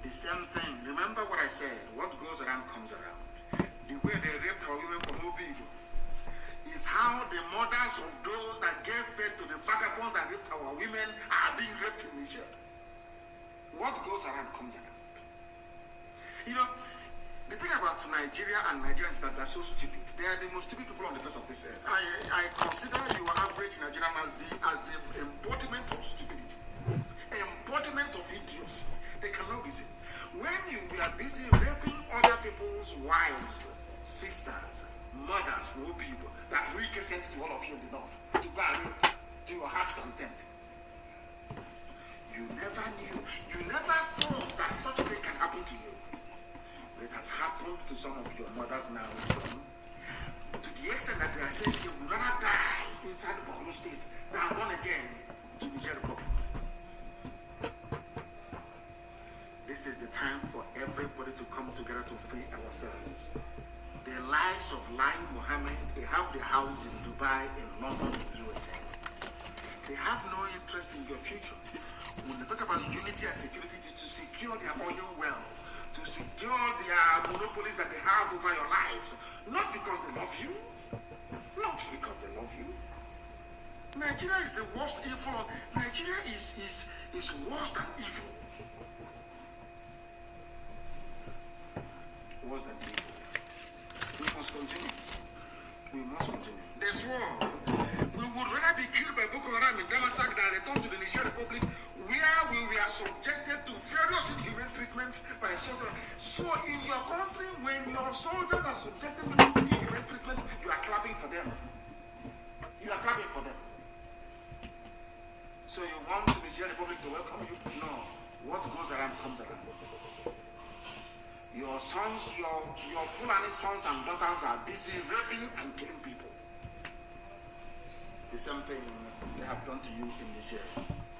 The same thing. Remember what I said, what goes around comes around. The way they raped our women from OBI-IGBO is how the mothers of those that gave birth to the vagabonds that raped our women are being raped in Niger. What goes around comes around. You know, the thing about Nigeria and Nigerians is that they're so stupid. They are the most stupid people on the face of this earth. I consider your average Nigerian as the embodiment of stupidity, embodiment of idiocy. They cannot be seen. When you are busy raping other people's wives, sisters, mothers, people that we can send to all of you in the north to go and rape to your heart's content. You never knew, you never thought that such a thing can happen to you. It has happened to some of your mothers now, to the extent that they are saying they would rather die inside the Borno state than born again to Niger Republic. This is the time for everybody to come together to free ourselves. The likes of Lai Mohammed, they have their houses in Dubai, in London, in USA. They have no interest in your future. When they talk about unity and security, it is to secure their oil wealth, to secure their monopolies that they have over your lives. Not because they love you. Not because they love you. Nigeria is the worst evil. Nigeria is worse than evil. Worse than evil. We must continue. We must continue. They swore we would rather be killed by Boko Haram in Damasak than return to the Niger Republic, where we were subjected to various inhumane treatments by soldiers. So in your country, when your soldiers are subjected to inhumane treatment, you are clapping for them. You are clapping for them. So you want the Niger Republic to welcome you? No. What goes around comes around. Your sons, your Fulani sons and daughters are busy raping and killing people. The same thing they have done to you in Niger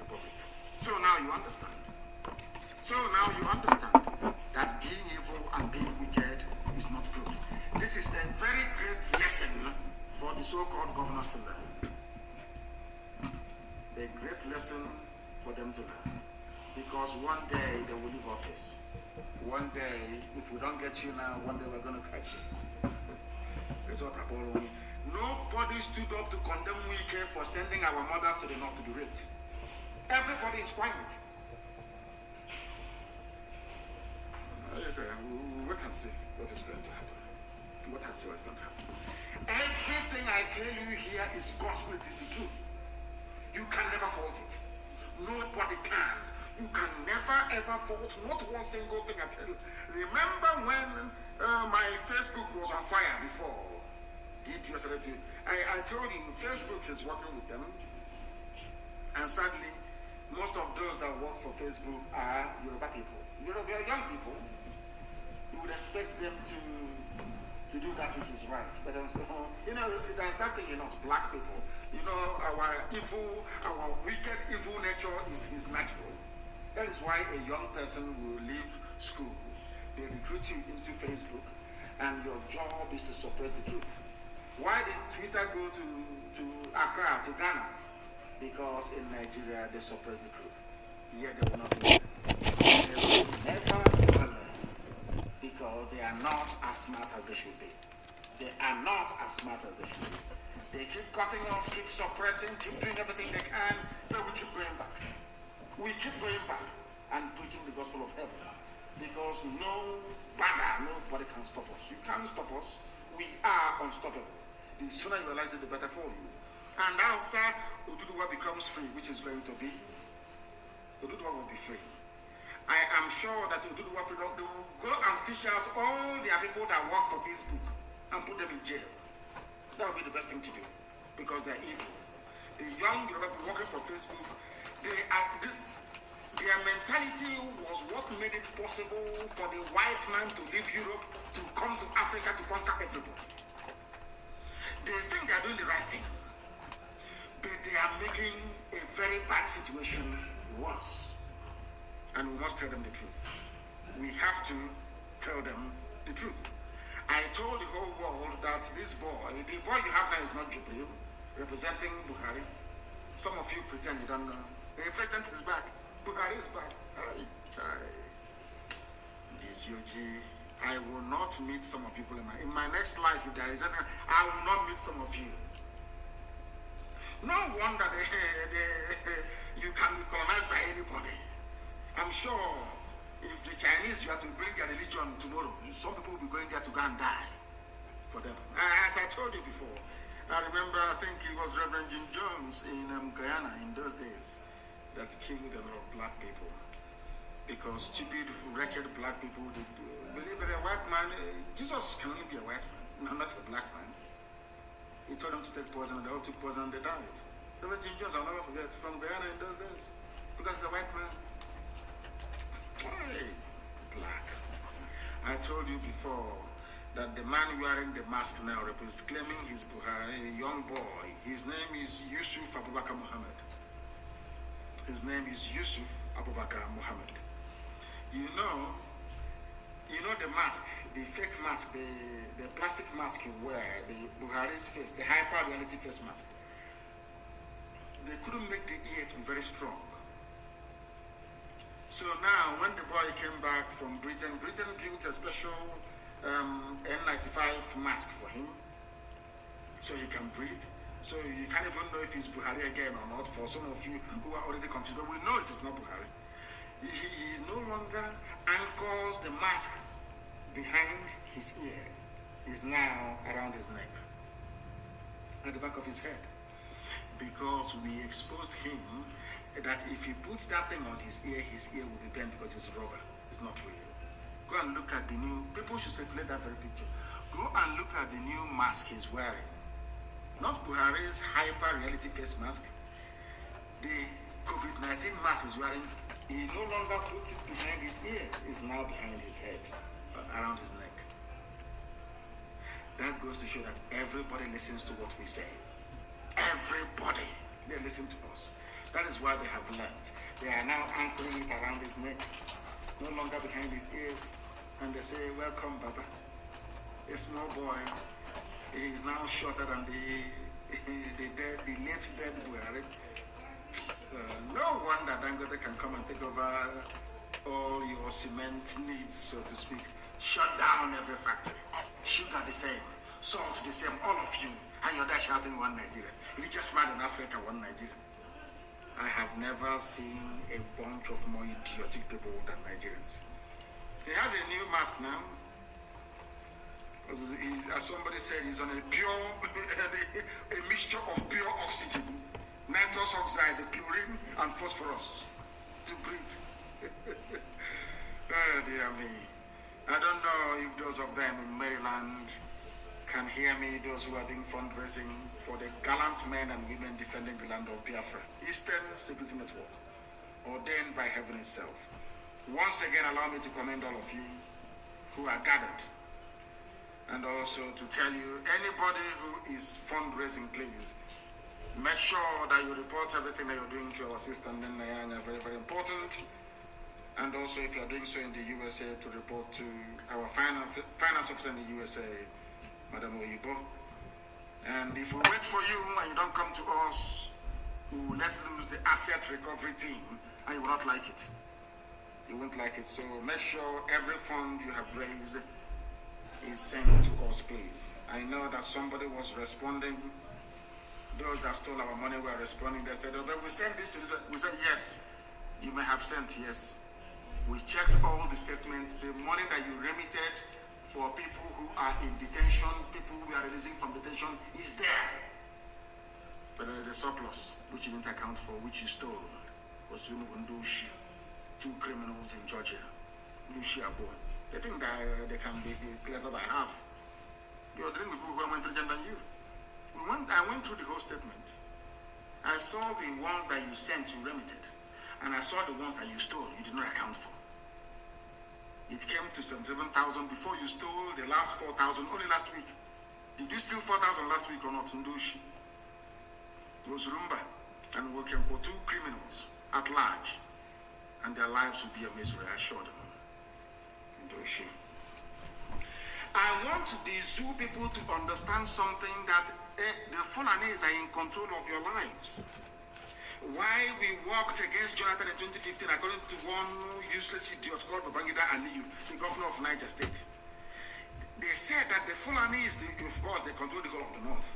Republic. So now you understand. So now you understand that being evil and being wicked is not good. This is a very great lesson for the so-called governors to learn. A great lesson for them to learn. Because one day they will leave office. One day, if we don't get you now, one day we're going to catch you. Result upon nobody stood up to condemn Wike for sending our mothers to the north to be raped. Everybody is quiet. Okay, wait and see what is going to happen. Wait and see what's going to happen. Everything I tell you here is gospel, it is the truth. You can never fault it. Nobody can. You can never ever fault not one single thing I tell you. Remember when my Facebook was on fire before? I told you Facebook is working with them, and sadly most of those that work for Facebook are Yoruba people. They are young people. You would expect them to do that which is right, but there's that thing in us, black people. Our evil, our wicked evil nature is natural. That is why a young person will leave school. They recruit you into Facebook, and your job is to suppress the truth. Why did Twitter go to Accra, to Ghana? Because in Nigeria they suppress the truth. Yet they will not learn. They will never learn. Because they are not as smart as they should be. They are not as smart as they should be. They keep cutting off, keep suppressing, keep doing everything they can, but we keep going back. We keep going back and preaching the gospel of heaven. Because nobody can stop us. You can't stop us. We are unstoppable. The sooner you realize it, the better for you. And after Oduduwa becomes free, which is going to be, Oduduwa will be free. I am sure that Oduduwa freedom, they will go and fish out all the people that work for Facebook and put them in jail. That would be the best thing to do, because they're evil. The young people working for Facebook, their mentality was what made it possible for the white man to leave Europe to come to Africa to conquer everybody. They think they are doing the right thing, but they are making a very bad situation worse. And we must tell them the truth. We have to tell them the truth. I told the whole world that this boy, the boy you have now is not Jubril, representing Buhari. Some of you pretend you don't know. The president is back. Buhari is back. This UG, I will not meet some of people in my next life. If there is anything, I will not meet some of you. No wonder you can be colonized by anybody. I'm sure if the Chinese were to bring their religion tomorrow, some people will be going there to go and die for them. As I told you before, I remember, I think it was Reverend Jim Jones in Guyana in those days that killed a lot of black people. Because stupid, wretched black people, they believe that a white man, Jesus can only be a white man, not a black man. He told them to take poison, and they all took poison and they died. Reverend Jim Jones, I'll never forget, from Guyana in those days. Because he's a white man. Hey, black. I told you before that the man wearing the mask now is claiming he's Buhari, a young boy. His name is Yusuf Abubakar Muhammad. His name is Yusuf Abubakar Muhammad. You know the mask, the fake mask, the plastic mask you wear, the Buhari's face, the hyper reality face mask. They couldn't make the ear to be very strong. So now, when the boy came back from Britain built a special N95 mask for him, so he can breathe. So you can't even know if he's Buhari again or not. For some of you who are already confused, but we know it is not Buhari. He is no longer anchors the mask behind his ear. Is now around his neck, at the back of his head, because we exposed him that if he puts that thing on his ear will be bent because it's rubber. It's not real. Go and look at the new, people should circulate that very picture. Go and look at the new mask he's wearing. Not Buhari's hyper reality face mask. The COVID-19 mask he's wearing, he no longer puts it behind his ears. It's now behind his head, around his neck. That goes to show that everybody listens to what we say. Everybody, they listen to us. That is why they have learned. They are now anchoring it around his neck, no longer behind his ears. And they say, welcome, Baba. A small boy. He is now shorter than the late dead Buhari. No wonder Dangote can come and take over all your cement needs, so to speak. Shut down every factory. Sugar the same. Salt the same. All of you. And you're there shouting one Nigeria. Richest man in Africa, one Nigeria. I have never seen a bunch of more idiotic people than Nigerians. He has a new mask now. As somebody said, he's on a pure, a mixture of pure oxygen, nitrous oxide, the chlorine, and phosphorus to breathe. Oh, dear me. I don't know if those of them in Maryland can hear me, those who are doing fundraising for the gallant men and women defending the land of Biafra, Eastern Security Network, ordained by heaven itself. Once again, allow me to commend all of you who are gathered, and also to tell you, anybody who is fundraising, please, make sure that you report everything that you're doing to our sister Nene, very, very important. And also, if you're doing so in the USA, to report to our finance officer in the USA, Madam OBI-IGBO. And if we wait for you and you don't come to us, we will let loose the asset recovery team, and you will not like it. You won't like it. So make sure every fund you have raised is sent to us, please. I know that somebody was responding. Those that stole our money were responding. They said, oh, but we sent this to this. We said, yes, you may have sent, yes. We checked all the statements. The money that you remitted for people who are in detention, people we are releasing from detention, is there. But there is a surplus, which you didn't account for, which you stole. Because you know, two criminals in Georgia, they think that they can be clever by half. You're dealing with people who are more intelligent than you. I went through the whole statement. I saw the ones that you sent, you remitted. And I saw the ones that you stole, you did not account for. It came to 77,000 before you stole the last 4,000 only last week. Did you steal 4,000 last week or not? Ndushi. It was Rumba and working for two criminals at large. And their lives will be a misery, I assure them. Ndushi. I want the zoo people to understand something that the Fulanis are in control of your lives. Why we walked against Jonathan in 2015, according to one useless idiot called Babangida Aliyu, the governor of Niger State. They said that the Fulanis, of course, they control the whole of the north.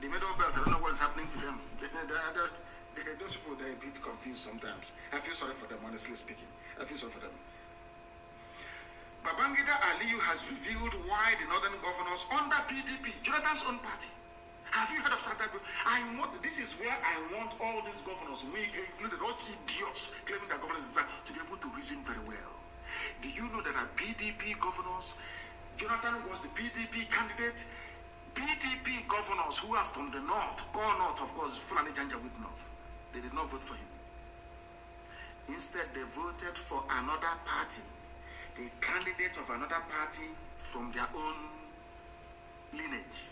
The Middle Belt, I don't know what is happening to them. Those people, they're a bit confused sometimes. I feel sorry for them, honestly speaking. I feel sorry for them. Babangida Aliyu has revealed why the northern governors under PDP, Jonathan's own party. Have you heard of Santa? This is where I want all these governors, me included, all these idiots claiming that governors to be able to reason very well. Do you know that our PDP governors, Jonathan was the PDP candidate? PDP governors who are from the north, core north, of course, Fulani Janjaweed north, they did not vote for him. Instead, they voted for another party, the candidate of another party from their own lineage.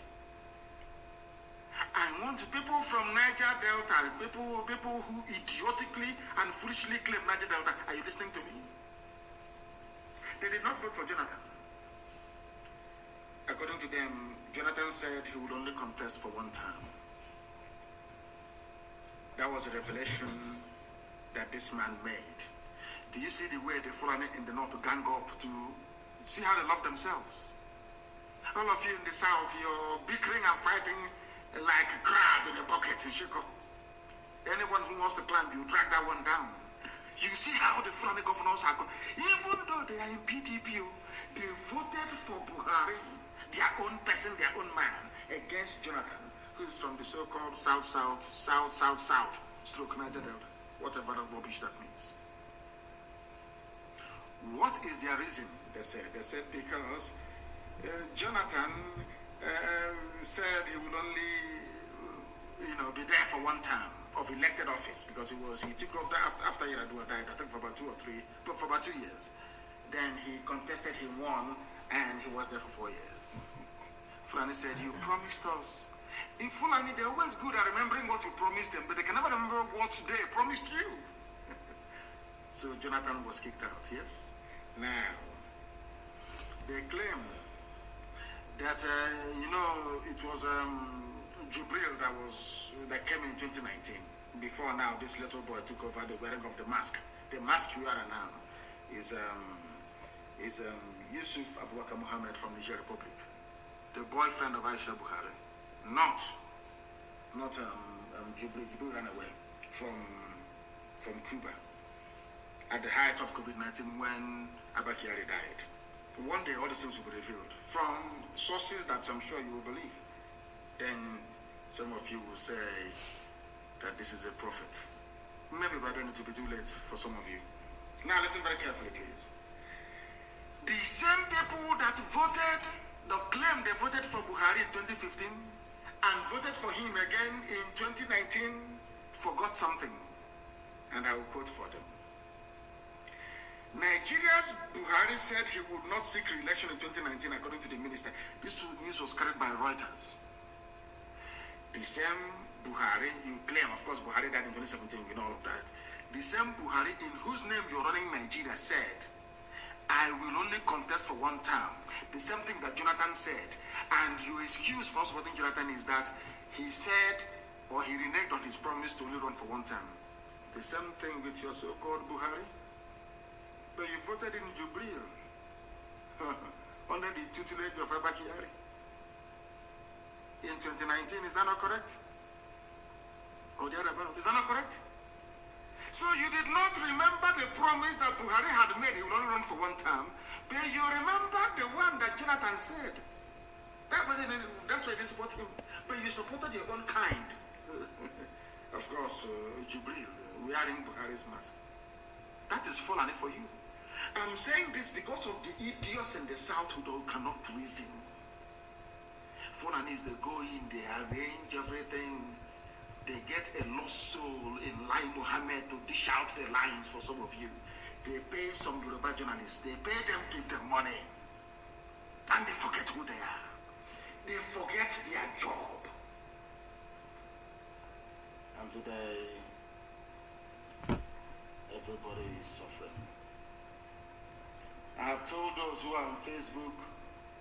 I want people from Niger Delta, people who idiotically and foolishly claim Niger Delta. Are you listening to me? They did not vote for Jonathan. According to them, Jonathan said he would only contest for one term. That was a revelation that this man made. Do you see the way the Fulani in the north gang up to see how they love themselves? All of you in the south, you're bickering and fighting like a crab in a bucket in Chico. Anyone who wants to climb, you drag that one down. You see how the Fulani governors are going. Even though they are in PDP, they voted for Buhari, their own person, their own man, against Jonathan, who is from the so-called South, stroke Niger Delta, whatever rubbish that means. What is their reason? They said because Jonathan said he would only, be there for one term of elected office because he took over after Yaradua died, I think for about 2 years. Then he contested, he won, and he was there for 4 years. Fulani said, you promised us. In Fulani, they're always good at remembering what you promised them, but they can never remember what they promised you. So Jonathan was kicked out, yes? Now, they claim that, it was Jubril that came in 2019. Before now, this little boy took over the wearing of the mask. The mask you are now is Yusuf Abubakar Mohammed from Niger Republic, the boyfriend of Aisha Buhari, not Jubril. Jubril ran away from Cuba at the height of COVID-19 when Abakari died. One day, all these things will be revealed from sources that I'm sure you will believe. Then some of you will say that this is a prophet. Maybe by then it will be too late for some of you. Now listen very carefully, please. The same people that claimed they voted for Buhari in 2015 and voted for him again in 2019 forgot something. And I will quote for them. Nigeria's Buhari said he would not seek re-election in 2019, according to the minister. This news was carried by Reuters. The same Buhari, you claim, of course, Buhari died in 2017, we know all of that. The same Buhari in whose name you're running Nigeria said, I will only contest for one term. The same thing that Jonathan said. And your excuse for supporting Jonathan is that he said, or he reneged on his promise to only run for one term. The same thing with your so-called Buhari. But you voted in Jubril under the tutelage of Abakari in 2019. Is that not correct? Or the other about? Is that not correct? So you did not remember the promise that Buhari had made. He would only run for one term. But you remember the one that Jonathan said. That's why you didn't support him. But you supported your own kind. Of course, Jubril, wearing Buhari's mask. That is Fulani for you. I'm saying this because of the idiots in the south who cannot reason. Fulanis, they go in, they arrange everything. They get a lost soul in Lai Mohammed to dish out the lines for some of you. They pay some Yoruba journalists. They pay them, give them money. And they forget who they are. They forget their job. And today, everybody is suffering. I have told those who are on Facebook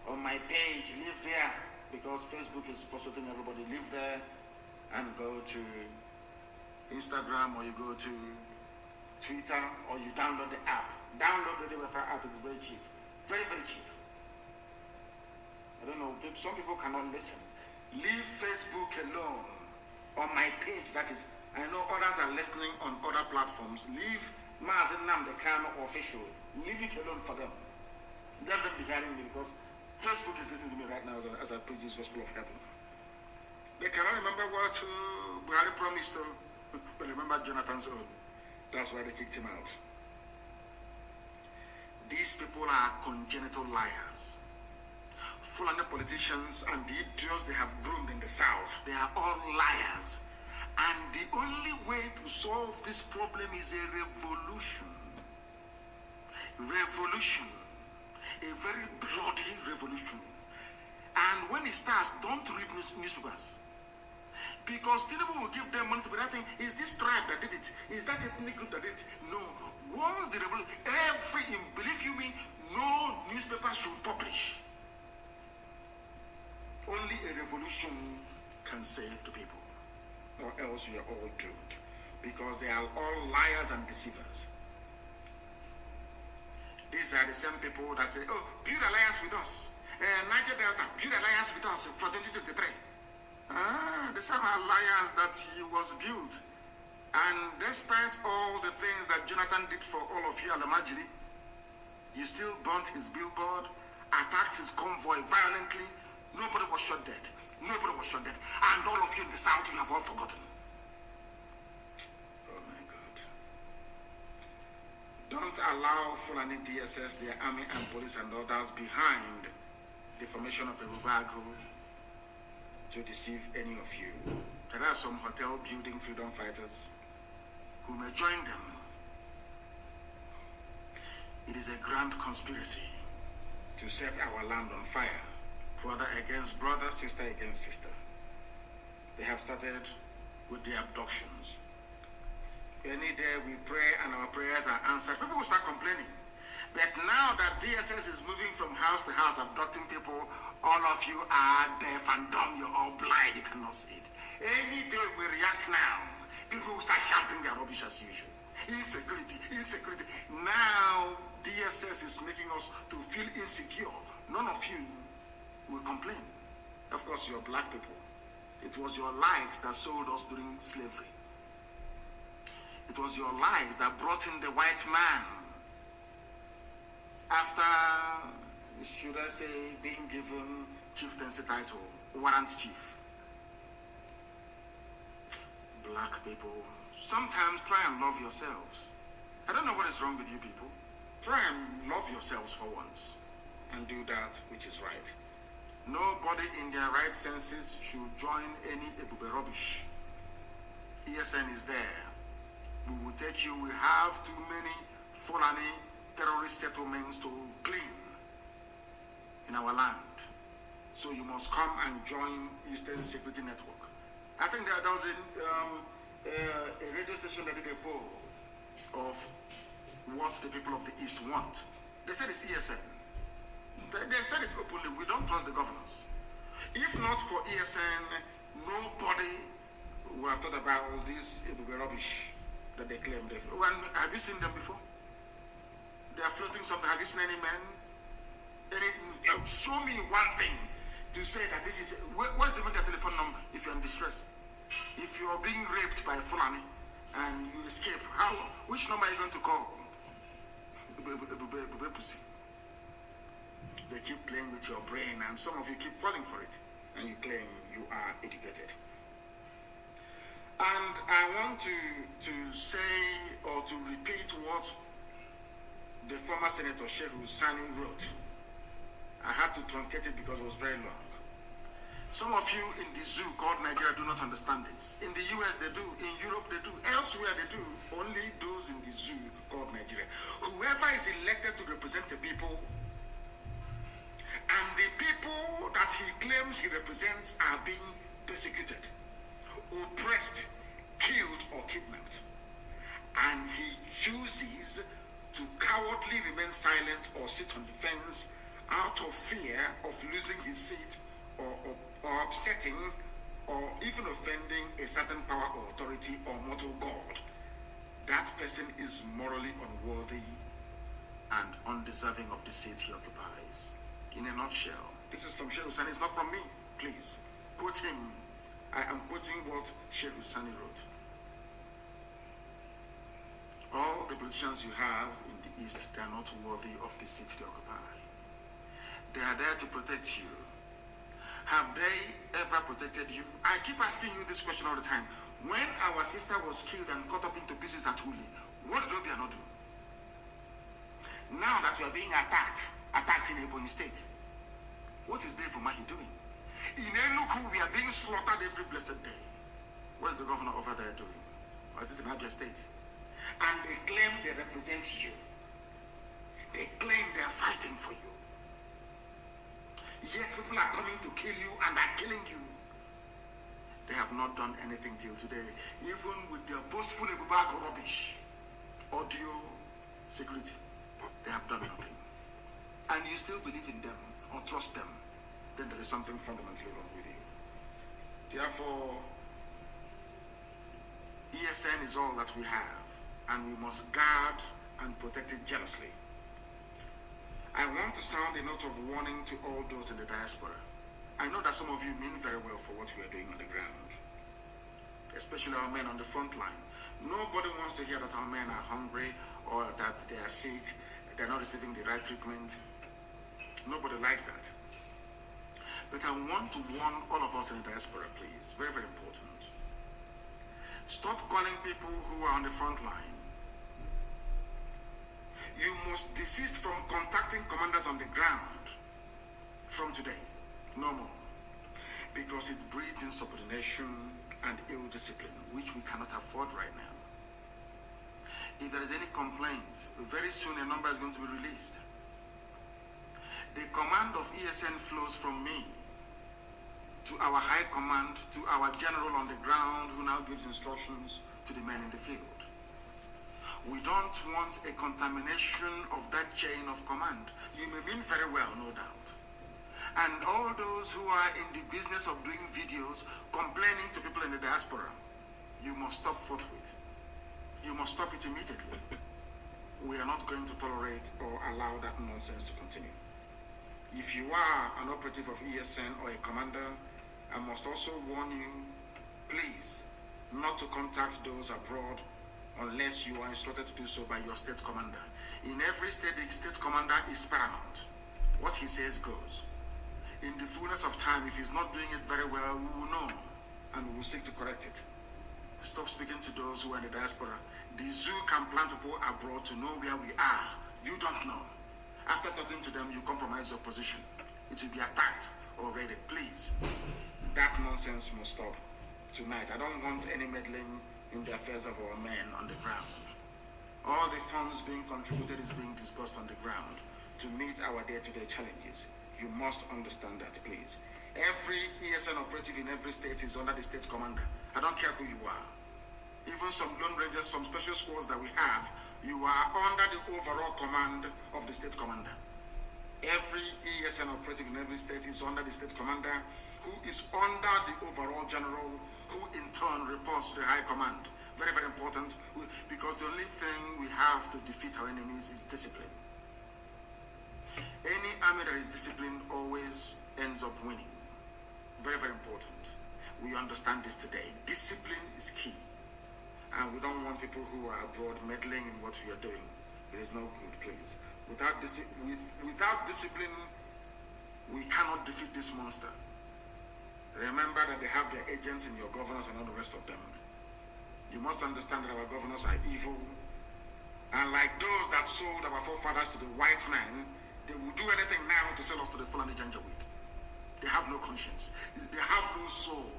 on my page, leave there, because Facebook is frustrating everybody. Leave there and go to Instagram, or you go to Twitter, or you download the app. Download the Wi-Fi app. It's very cheap. Very, very cheap. I don't know, some people cannot listen. Leave Facebook alone. On my page, that is, I know others are listening on other platforms. Leave Mazi Nnamdi Kanu official. Leave it alone for them. Let them be hearing me, because Facebook is listening to me right now as I preach this gospel of heaven. They cannot remember what Buhari promised to, but remember Jonathan's own. That's why they kicked him out. These people are congenital liars. Fulani politicians and the idiots they have groomed in the South, they are all liars. And the only way to solve this problem is a revolution. Revolution. A very bloody revolution. And when it starts, don't read newspapers. Because Tinubu will give them money to be writing, is this tribe that did it? Is that ethnic group that did it? No. Once the revolution, believe you me, no newspaper should publish. Only a revolution can save the people, or else we are all doomed, because they are all liars and deceivers. These are the same people that say, oh, build alliance with us. Niger Delta, build alliance with us for 2023. The same alliance that he was built. And despite all the things that Jonathan did for all of you, Alamajiri, you still burnt his billboard, attacked his convoy violently. Nobody was shot dead. Nobody was shot dead. And all of you in the South, you have all forgotten. Oh my God. Don't allow Fulani DSS, their army and police and others behind the formation of a OBI-IGBO to deceive any of you. There are some hotel building freedom fighters who may join them. It is a grand conspiracy to set our land on fire. Brother against brother, sister against sister. They have started with the abductions. Any day we pray and our prayers are answered, people will start complaining. But now that DSS is moving from house to house abducting people, all of you are deaf and dumb, you're all blind, you cannot see it. Any day we react now, people will start shouting their rubbish as usual. Insecurity, insecurity. Now DSS is making us to feel insecure. None of you will complain. Of course, you're black people. It was your lies that sold us during slavery. It was your lies that brought in the white man after, should I say, being given chieftaincy title, warrant chief. Black people, sometimes try and love yourselves. I don't know what is wrong with you people. Try and love yourselves for once and do that which is right. Nobody in their right senses should join any Ebube rubbish. ESN is there. We will take you. We have too many Fulani terrorist settlements to clean in our land. So you must come and join Eastern Security Network. I think there was a radio station that did a poll of what the people of the East want. They said it's ESN. They said it openly. We don't trust the governors. If not for ESN, nobody would have thought about all this rubbish that they claim. Have you seen them before? They are floating something. Have you seen any men? Show me one thing to say that this is. What is even their telephone number if you're in distress? If you're being raped by Fulani and you escape, which number are you going to call? Pussy. They keep playing with your brain, and some of you keep falling for it, and you claim you are educated. And I want to say or to repeat what the former Senator Shehu Sani wrote. I had to truncate it because it was very long. Some of you in the zoo called Nigeria do not understand this. In the US they do, in Europe they do, elsewhere they do. Only those in the zoo called Nigeria. Whoever is elected to represent the people, and the people that he claims he represents are being persecuted, oppressed, killed, or kidnapped. And he chooses to cowardly remain silent or sit on the fence out of fear of losing his seat or upsetting or even offending a certain power or authority or mortal God, that person is morally unworthy and undeserving of the seat he occupies. In a nutshell, this is from Sheikh Husani. It's not from me, please. Quote him. I am quoting what Sheikh Husani wrote. All the politicians you have in the East, they are not worthy of the seat they occupy. They are there to protect you. Have they ever protected you? I keep asking you this question all the time. When our sister was killed and cut up into pieces at Uli, what did OBI not do? Now that we are being attacked in Ebonyi State, what is Dave Umahi doing? In Enugu, we are being slaughtered every blessed day. What is the governor over there doing? Or is it in Abia State? And they claim they represent you. They claim they are fighting for you. Yet people are coming to kill you and are killing you. They have not done anything till today. Even with their boastful Ebubako rubbish, audio security, they have done nothing. And you still believe in them or trust them, then there is something fundamentally wrong with you. Therefore, ESN is all that we have, and we must guard and protect it jealously. I want to sound a note of warning to all those in the diaspora. I know that some of you mean very well for what we are doing on the ground, especially our men on the front line. Nobody wants to hear that our men are hungry or that they are sick, they're not receiving the right treatment. Nobody likes that. But I want to warn all of us in the diaspora, please. Very, very important. Stop calling people who are on the front line. You must desist from contacting commanders on the ground from today. No more. Because it breeds insubordination and ill discipline, which we cannot afford right now. If there is any complaint, very soon a number is going to be released. The command of ESN flows from me to our high command, to our general on the ground, who now gives instructions to the men in the field. We don't want a contamination of that chain of command. You may mean very well, no doubt. And all those who are in the business of doing videos, complaining to people in the diaspora, you must stop forthwith. You must stop it immediately. We are not going to tolerate or allow that nonsense to continue. If you are an operative of ESN or a commander, I must also warn you, please, not to contact those abroad unless you are instructed to do so by your state commander. In every state, the state commander is paramount. What he says goes. In the fullness of time, if he's not doing it very well, we will know and we will seek to correct it. Stop speaking to those who are in the diaspora. The zoo can plan people abroad to know where we are. You don't know. After talking to them, you compromise your position. It will be attacked or raided. Please, that nonsense must stop tonight. I don't want any meddling in the affairs of our men on the ground. All the funds being contributed is being disbursed on the ground to meet our day-to-day challenges. You must understand that, please. Every ESN operative in every state is under the state commander. I don't care who you are. Even some Lone Rangers, some special squads that we have, you are under the overall command of the state commander. Every ESN operative in every state is under the state commander, who is under the overall general, who in turn reports to the high command. Very, very important, because the only thing we have to defeat our enemies is discipline. Any army that is disciplined always ends up winning. Very, very important. We understand this today. Discipline is key. And we don't want people who are abroad meddling in what we are doing. It is no good, please. Without discipline, we cannot defeat this monster. Remember that they have their agents in your governors and all the rest of them. You must understand that our governors are evil. And like those that sold our forefathers to the white man, they will do anything now to sell us to the Fulani Janjaweed. They have no conscience. They have no soul.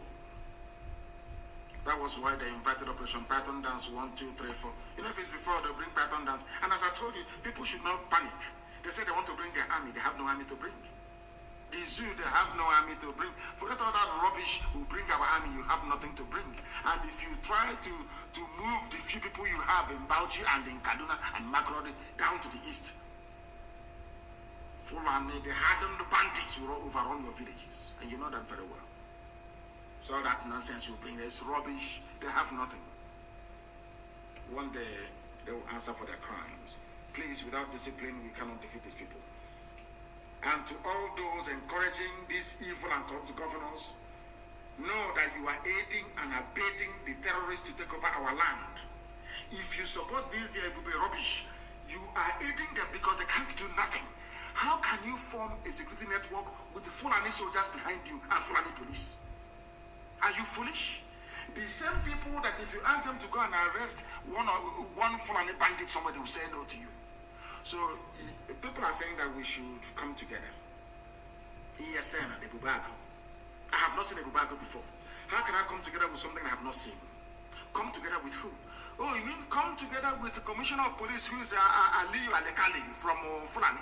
That was why they invited Operation Python Dance 1, 2, 3, 4. You know, if it's before, they'll bring Python Dance. And as I told you, people should not panic. They say they want to bring their army. They have no army to bring. The zoo, they have no army to bring. Forget all that rubbish. We'll bring our army. You have nothing to bring. And if you try to move the few people you have in Bauchi and in Kaduna and Makurdi down to the east, Fulani, the hardened bandits will overrun your villages, and you know that very well. So all that nonsense you bring is rubbish. They have nothing. One day they will answer for their crimes. Please, without discipline, we cannot defeat these people. And to all those encouraging these evil and corrupt governors, know that you are aiding and abetting the terrorists to take over our land. If you support this, they will be rubbish. You are aiding them because they can't do nothing. How can you form a security network with the Fulani soldiers behind you and Fulani police? Are you foolish? The same people that if you ask them to go and arrest one Fulani bandit, somebody will say no to you. So people are saying that we should come together. ESN and the Bubago. I have not seen a Bubago before. How can I come together with something I have not seen? Come together with who? Oh, you mean come together with the Commissioner of Police who is Aliyu Alekali from Fulani?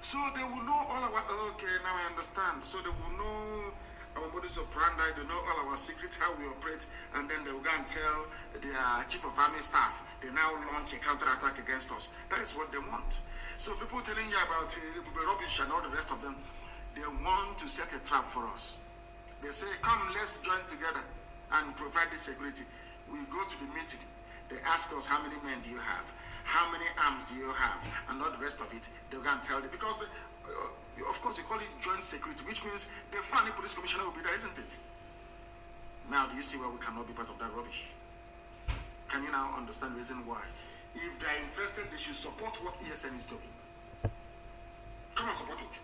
So they will know all our, okay, now I understand. So they will know our modus operandi, they know all our secrets, how we operate, and then they will go and tell their chief of army staff, they now launch a counterattack against us. That is what they want. So people telling you about rubbish and all the rest of them, they want to set a trap for us. They say, come, let's join together and provide this security. We go to the meeting. They ask us, how many men do you have? How many arms do you have? And all the rest of it, they're going to tell you. Because, of course, you call it joint security, which means the Fulani police commissioner will be there, isn't it? Now, do you see why we cannot be part of that rubbish? Can you now understand the reason why? If they're interested, they should support what ESN is doing. Come and support it.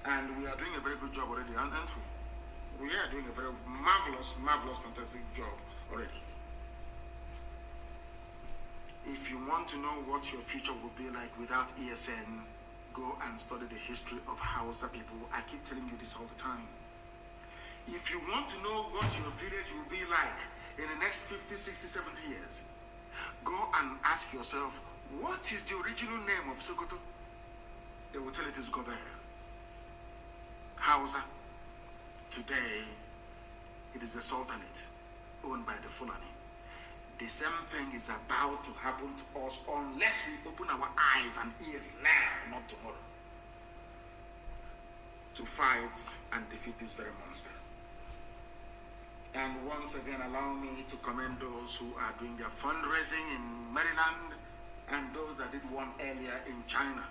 And we are doing a very good job already, aren't we? We are doing a very marvelous, fantastic job already. If you want to know what your future will be like without ESN, go and study the history of Hausa people. I keep telling you this all the time. If you want to know what your village will be like in the next 50, 60, 70 years, go and ask yourself, what is the original name of Sokoto? They will tell it is Gobert. Hausa. Today, it is the Sultanate, owned by the Fulani. The same thing is about to happen to us unless we open our eyes and ears now, not tomorrow, to fight and defeat this very monster. And once again, allow me to commend those who are doing their fundraising in Maryland and those that did one earlier in China.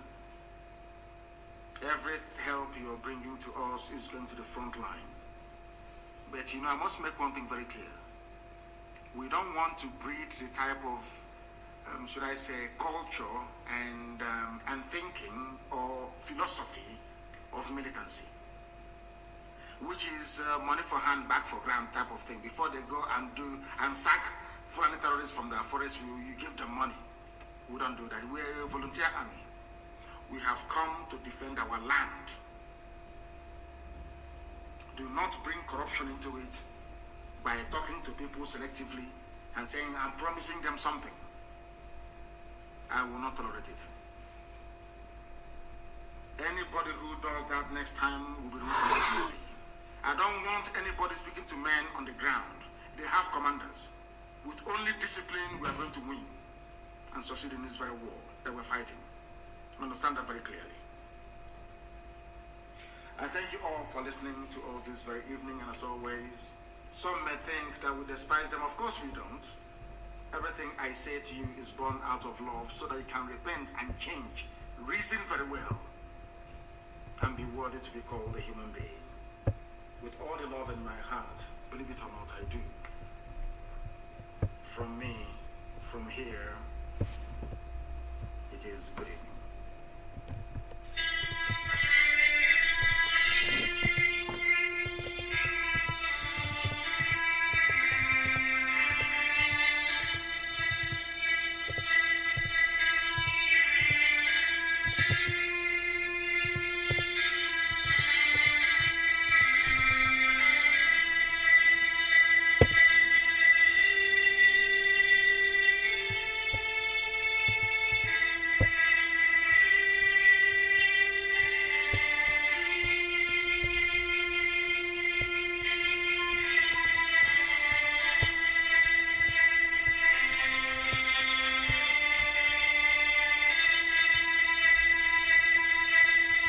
Every help you're bringing to us is going to the front line. But you know, I must make one thing very clear. We don't want to breed the type of, should I say, culture and thinking or philosophy of militancy, which is money for hand, back for ground type of thing. Before they go and do and sack Fulani terrorists from their forest, you give them money. We don't do that. We're a volunteer army. We have come to defend our land. Do not bring corruption into it by talking to people selectively and saying, I'm promising them something. I will not tolerate it. Anybody who does that next time will be removed. I don't want anybody speaking to men on the ground. They have commanders. With only discipline, we are going to win and succeed in this very war that we're fighting. Understand that very clearly. I thank you all for listening to us this very evening, and as always, some may think that we despise them. Of course we don't. Everything I say to you is born out of love so that you can repent and change. Reason very well and be worthy to be called a human being. With all the love in my heart, believe it or not, I do. From me, from here, it is good evening.